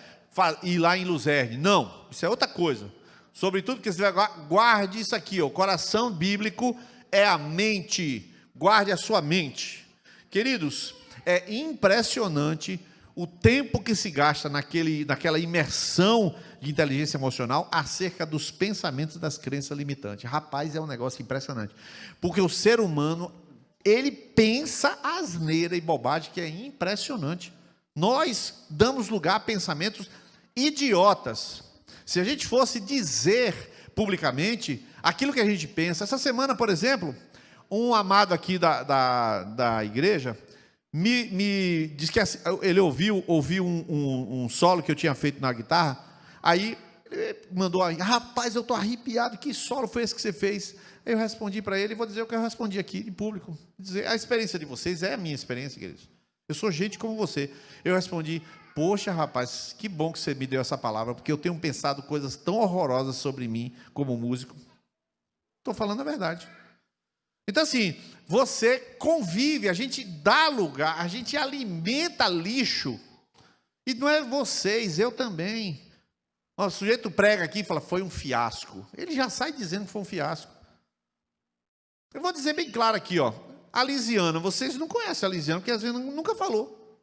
ir lá em Luzerne, não, isso é outra coisa. Sobre tudo que se deve guardar, guarde isso aqui, ó. O coração bíblico é a mente, guarde a sua mente. Queridos, é impressionante o tempo que se gasta naquela imersão de inteligência emocional acerca dos pensamentos das crenças limitantes. Rapaz, é um negócio impressionante. Porque o ser humano, ele pensa asneira e bobagem que é impressionante. Nós damos lugar a pensamentos idiotas. Se a gente fosse dizer publicamente aquilo que a gente pensa. Essa semana, por exemplo, um amado aqui da igreja me disse que ele ouviu um solo que eu tinha feito na guitarra, aí ele mandou aí: rapaz, eu estou arrepiado, que solo foi esse que você fez? Eu respondi para ele, e vou dizer o que eu respondi aqui em público, dizer, a experiência de vocês é a minha experiência, queridos, eu sou gente como você. Eu respondi: poxa, rapaz, que bom que você me deu essa palavra, porque eu tenho pensado coisas tão horrorosas sobre mim como músico. Estou falando a verdade. Então assim, você convive, a gente dá lugar, a gente alimenta lixo, e não é vocês, eu também. O sujeito prega aqui e fala: foi um fiasco. Ele já sai dizendo que foi um fiasco. Eu vou dizer bem claro aqui, ó. A Lisiana, vocês não conhecem a Lisiana, porque às vezes nunca falou.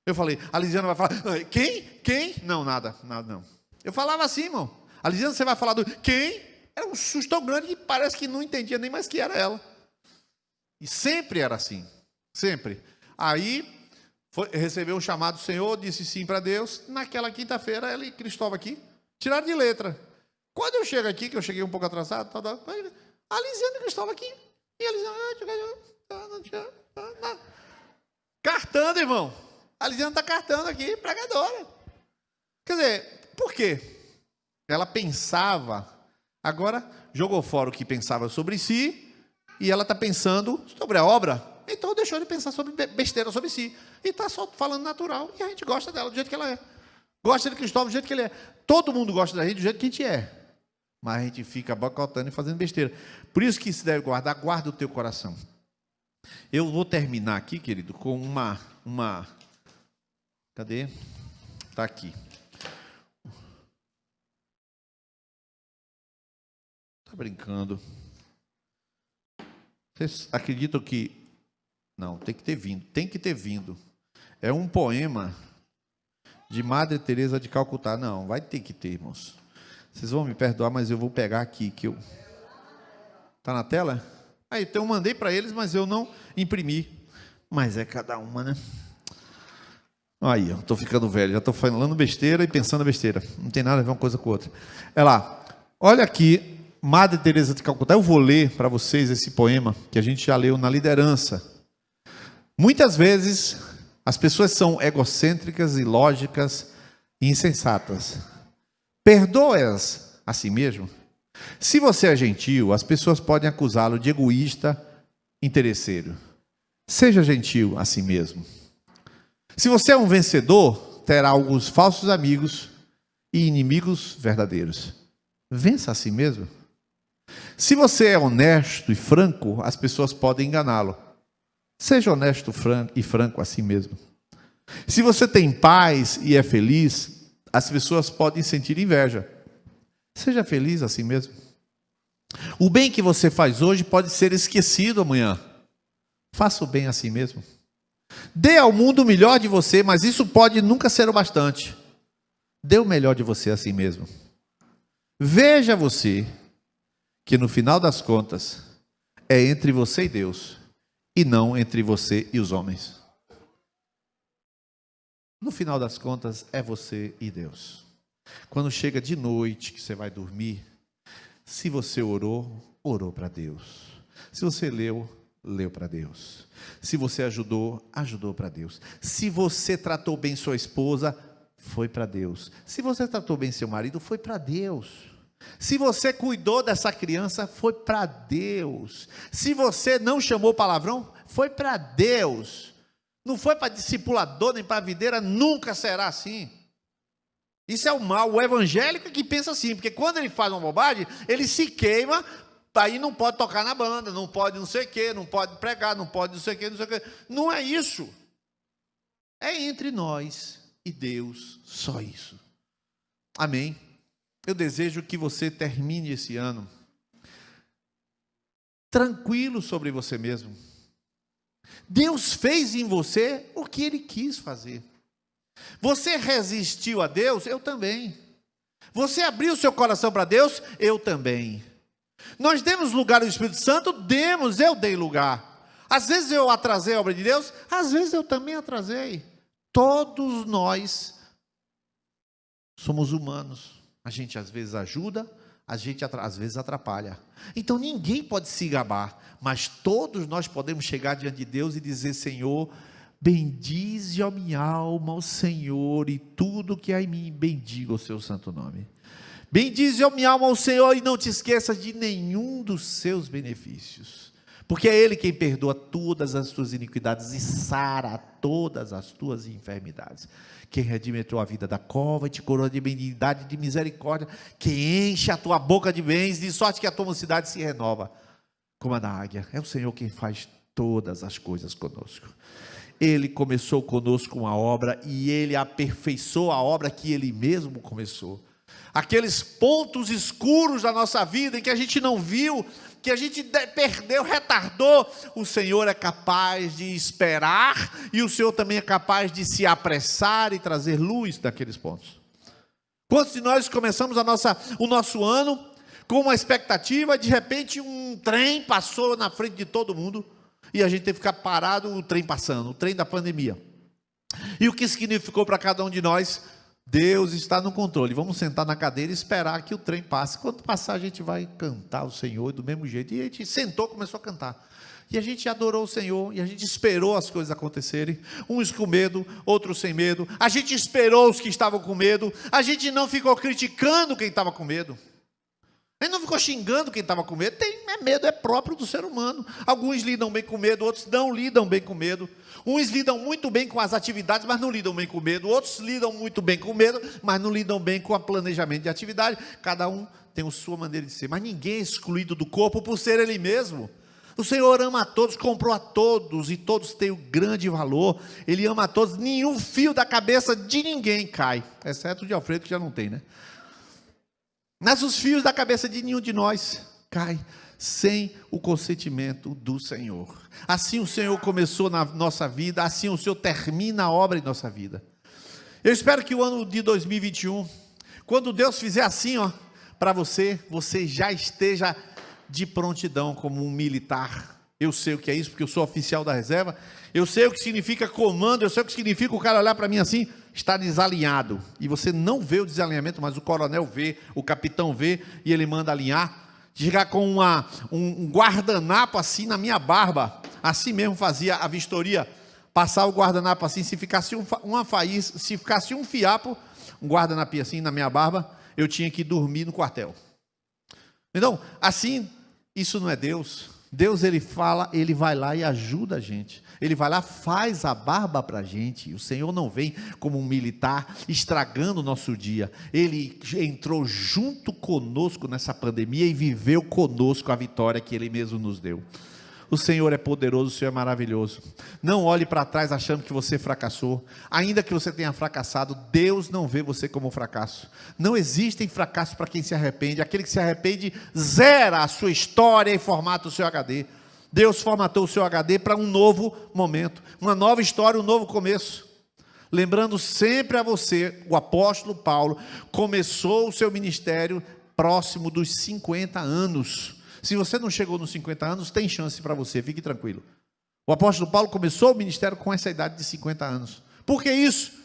Eu falei: a Lisiana vai falar, quem? Não, nada não. Eu falava assim, irmão. A Lisiana, você vai falar do quem? Era um susto tão grande que parece que não entendia nem mais que era ela. E sempre era assim, sempre. Aí, recebeu um chamado do Senhor, disse sim para Deus. Naquela quinta-feira, ela e Cristóvão aqui tiraram de letra. Quando eu chego aqui, que eu cheguei um pouco atrasado, a Lisiana e Cristóvão aqui. E a Lisiana, cartando, irmão. A Lisiana está cartando aqui, pregadora. Quer dizer, por quê? Ela pensava, agora jogou fora o que pensava sobre si, e ela está pensando sobre a obra. Então deixou de pensar sobre besteira sobre si. E está só falando natural. E a gente gosta dela do jeito que ela é. Gosta de Cristóvão do jeito que ele é. Todo mundo gosta da gente do jeito que a gente é. Mas a gente fica bocotando e fazendo besteira. Por isso que se deve guardar, guarda o teu coração. Eu vou terminar aqui, querido, com uma... Cadê? Está aqui. Está brincando. Vocês acreditam que... Não, tem que ter vindo. É um poema de Madre Teresa de Calcutá. Não, vai ter que ter, irmãos. Vocês vão me perdoar, mas eu vou pegar aqui, que eu... Tá na tela? Aí, então eu mandei para eles, mas eu não imprimi. Mas é cada uma, né? Aí, eu estou ficando velho, já estou falando besteira e pensando besteira. Não tem nada a ver uma coisa com outra. É lá. Olha aqui, Madre Teresa de Calcutá. Eu vou ler para vocês esse poema que a gente já leu na liderança. Muitas vezes as pessoas são egocêntricas, ilógicas e insensatas. Perdoe-as a si mesmo. Se você é gentil, as pessoas podem acusá-lo de egoísta, interesseiro. Seja gentil a si mesmo. Se você é um vencedor, terá alguns falsos amigos e inimigos verdadeiros. Vença a si mesmo. Se você é honesto e franco, as pessoas podem enganá-lo. Seja honesto e franco a si mesmo. Se você tem paz e é feliz, as pessoas podem sentir inveja. Seja feliz a si mesmo. O bem que você faz hoje pode ser esquecido amanhã. Faça o bem a si mesmo. Dê ao mundo o melhor de você, mas isso pode nunca ser o bastante. Dê o melhor de você a si mesmo. Veja você que no final das contas é entre você e Deus, e não entre você e os homens. No final das contas é você e Deus. Quando chega de noite que você vai dormir, se você orou, orou para Deus. Se você leu, leu para Deus. Se você ajudou, ajudou para Deus. Se você tratou bem sua esposa, foi para Deus. Se você tratou bem seu marido, foi para Deus. Se você cuidou dessa criança, foi para Deus. Se você não chamou palavrão, foi para Deus. Não foi para discipulador nem para videira, nunca será assim. Isso é o mal. O evangélico é que pensa assim, porque quando ele faz uma bobagem, ele se queima, aí não pode tocar na banda, não pode não sei o quê, não pode pregar, não pode não sei o quê, não sei o quê. Não é isso. É entre nós e Deus, só isso. Amém? Eu desejo que você termine esse ano tranquilo sobre você mesmo. Deus fez em você o que Ele quis fazer. Você resistiu a Deus? Eu também. Você abriu seu coração para Deus? Eu também. Nós demos lugar ao Espírito Santo? Demos, eu dei lugar. Às vezes eu atrasei a obra de Deus? Às vezes eu também atrasei. Todos nós somos humanos. A gente às vezes ajuda, a gente às vezes atrapalha. Então ninguém pode se gabar, mas todos nós podemos chegar diante de Deus e dizer: Senhor, bendize a minha alma ao Senhor e tudo que há em mim, bendiga o seu santo nome. Bendize a minha alma ao Senhor e não te esqueças de nenhum dos seus benefícios, porque é Ele quem perdoa todas as tuas iniquidades e sara todas as tuas enfermidades. Quem redime a tua vida da cova e te coroa de benignidade e de misericórdia, que enche a tua boca de bens, de sorte que a tua mocidade se renova como a da águia. É o Senhor quem faz todas as coisas conosco. Ele começou conosco uma obra e Ele aperfeiçoou a obra que Ele mesmo começou. Aqueles pontos escuros da nossa vida em que a gente não viu, que a gente perdeu, retardou, o Senhor é capaz de esperar e o Senhor também é capaz de se apressar e trazer luz naqueles pontos. Quantos de nós começamos o nosso ano com uma expectativa, de repente um trem passou na frente de todo mundo e a gente teve que ficar parado, o trem passando, o trem da pandemia. E o que significou para cada um de nós? Deus está no controle. Vamos sentar na cadeira e esperar que o trem passe. Quando passar, a gente vai cantar o Senhor do mesmo jeito. E a gente sentou, começou a cantar. E a gente adorou o Senhor, e a gente esperou as coisas acontecerem. Uns com medo, outros sem medo. A gente esperou os que estavam com medo. A gente não ficou criticando quem estava com medo. A gente não ficou xingando quem estava com medo. Medo é próprio do ser humano. Alguns lidam bem com medo, outros não lidam bem com medo. Uns lidam muito bem com as atividades, mas não lidam bem com medo. Outros lidam muito bem com medo, mas não lidam bem com o planejamento de atividade. Cada um tem a sua maneira de ser, mas ninguém é excluído do corpo por ser ele mesmo. O Senhor ama a todos, comprou a todos, e todos têm um grande valor. Ele ama a todos, nenhum fio da cabeça de ninguém cai, exceto o de Alfredo, que já não tem, né? Mas os fios da cabeça de nenhum de nós cai sem o consentimento do Senhor. Assim o Senhor começou na nossa vida, assim o Senhor termina a obra em nossa vida. Eu espero que o ano de 2021, quando Deus fizer assim, ó, para você, você já esteja de prontidão como um militar. Eu sei o que é isso, porque eu sou oficial da reserva. Eu sei o que significa comando, eu sei o que significa o cara olhar para mim assim, está desalinhado. E você não vê o desalinhamento, mas o coronel vê, o capitão vê, e ele manda alinhar. Chegar com um guardanapo assim na minha barba, assim mesmo fazia a vistoria, passar o guardanapo assim, se ficasse uma faísca, se ficasse um fiapo, um guardanapo assim na minha barba, eu tinha que dormir no quartel. Então, assim, isso não é Deus. Deus, Ele fala, Ele vai lá e ajuda a gente. Ele vai lá, faz a barba para a gente. O Senhor não vem como um militar estragando o nosso dia. Ele entrou junto conosco nessa pandemia e viveu conosco a vitória que Ele mesmo nos deu. O Senhor é poderoso, o Senhor é maravilhoso. Não olhe para trás achando que você fracassou. Ainda que você tenha fracassado, Deus não vê você como um fracasso. Não existem fracassos para quem se arrepende. Aquele que se arrepende zera a sua história e formata o seu HD. Deus formatou o seu HD para um novo momento, uma nova história, um novo começo. Lembrando sempre a você, o apóstolo Paulo começou o seu ministério próximo dos 50 anos. Se você não chegou nos 50 anos, tem chance para você, fique tranquilo. O apóstolo Paulo começou o ministério com essa idade de 50 anos. Por que isso?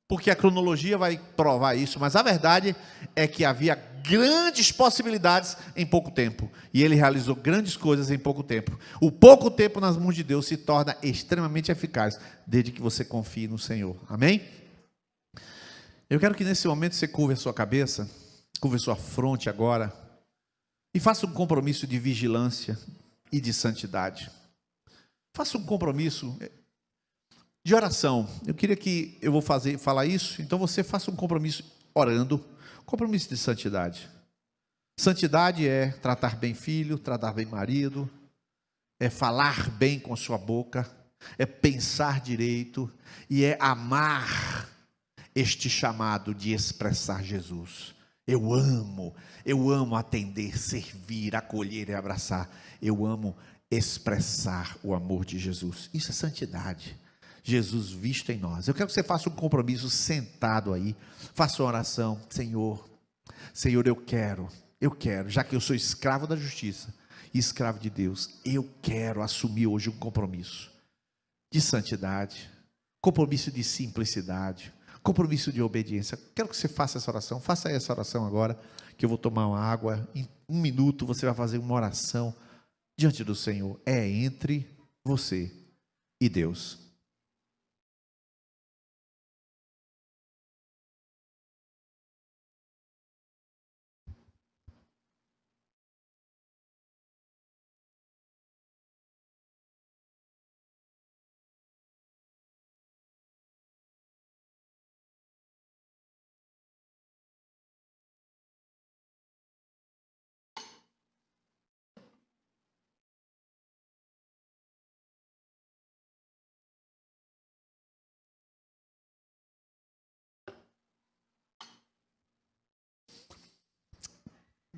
Porque a cronologia vai provar isso, mas a verdade é que havia grandes possibilidades em pouco tempo, e ele realizou grandes coisas em pouco tempo. O pouco tempo nas mãos de Deus se torna extremamente eficaz, desde que você confie no Senhor. Amém? Eu quero que nesse momento você curva a sua cabeça, curva a sua fronte agora, e faça um compromisso de vigilância e de santidade. Faça um compromisso de oração. Eu queria que eu vou falar isso, então você faça um compromisso orando, compromisso de santidade. Santidade é tratar bem filho, tratar bem marido, é falar bem com a sua boca, é pensar direito e é amar este chamado de expressar Jesus. Eu amo atender, servir, acolher e abraçar. Eu amo expressar o amor de Jesus. Isso é santidade. Jesus visto em nós. Eu quero que você faça um compromisso sentado aí. Faça uma oração. Senhor, eu quero, já que eu sou escravo da justiça e escravo de Deus, eu quero assumir hoje um compromisso de santidade, compromisso de simplicidade, compromisso de obediência. Quero que você faça essa oração. Faça essa oração agora, que eu vou tomar uma água. Em 1 minuto você vai fazer uma oração diante do Senhor. É entre você e Deus.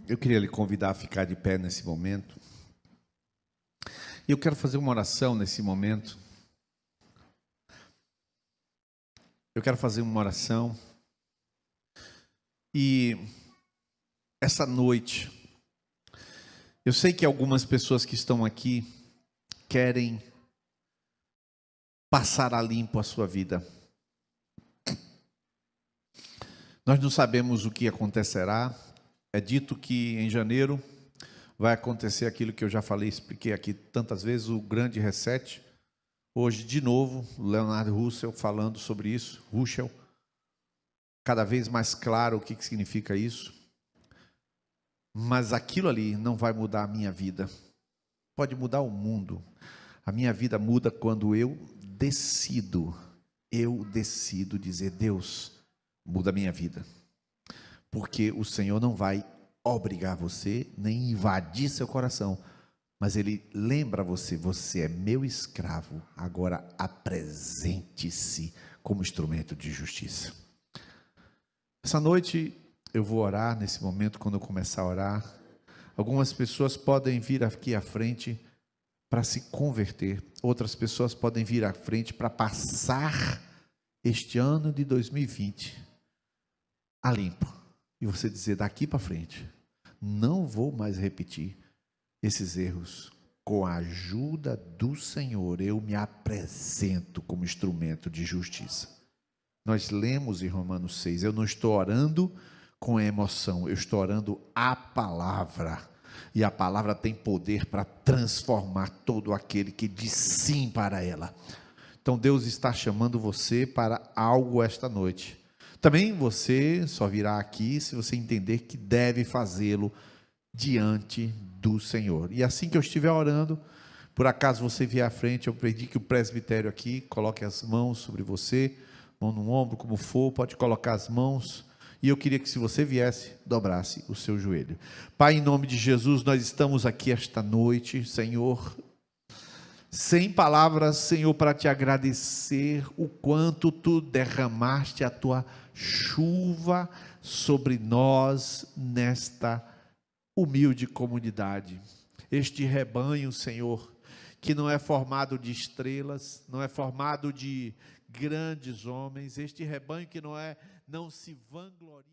Eu queria lhe convidar a ficar de pé nesse momento. Eu quero fazer uma oração nesse momento. Eu quero fazer uma oração. E essa noite, eu sei que algumas pessoas que estão aqui querem passar a limpo a sua vida. Nós não sabemos o que acontecerá. É dito que em janeiro vai acontecer aquilo que eu já falei, expliquei aqui tantas vezes, o grande reset. Hoje, de novo, o Leonardo Russell falando sobre isso, Russell, cada vez mais claro o que significa isso. Mas aquilo ali não vai mudar a minha vida. Pode mudar o mundo. A minha vida muda quando eu decido dizer, Deus, muda a minha vida. Porque o Senhor não vai obrigar você, nem invadir seu coração, mas Ele lembra você, você é meu escravo, agora apresente-se como instrumento de justiça. Essa noite eu vou orar, nesse momento, quando eu começar a orar, algumas pessoas podem vir aqui à frente para se converter, outras pessoas podem vir à frente para passar este ano de 2020 a limpo. E você dizer, daqui para frente, não vou mais repetir esses erros. Com a ajuda do Senhor, eu me apresento como instrumento de justiça. Nós lemos em Romanos 6, eu não estou orando com emoção, eu estou orando a palavra. E a palavra tem poder para transformar todo aquele que diz sim para ela. Então Deus está chamando você para algo esta noite. Também você só virá aqui se você entender que deve fazê-lo diante do Senhor. E assim que eu estiver orando, por acaso você vier à frente, eu pedi que o presbitério aqui coloque as mãos sobre você, mão no ombro, como for, pode colocar as mãos. E eu queria que, se você viesse, dobrasse o seu joelho. Pai, em nome de Jesus, nós estamos aqui esta noite, Senhor, sem palavras, Senhor, para te agradecer o quanto tu derramaste a tua chuva sobre nós nesta humilde comunidade. Este rebanho, Senhor, que não é formado de estrelas, não é formado de grandes homens, este rebanho que não se vangloria.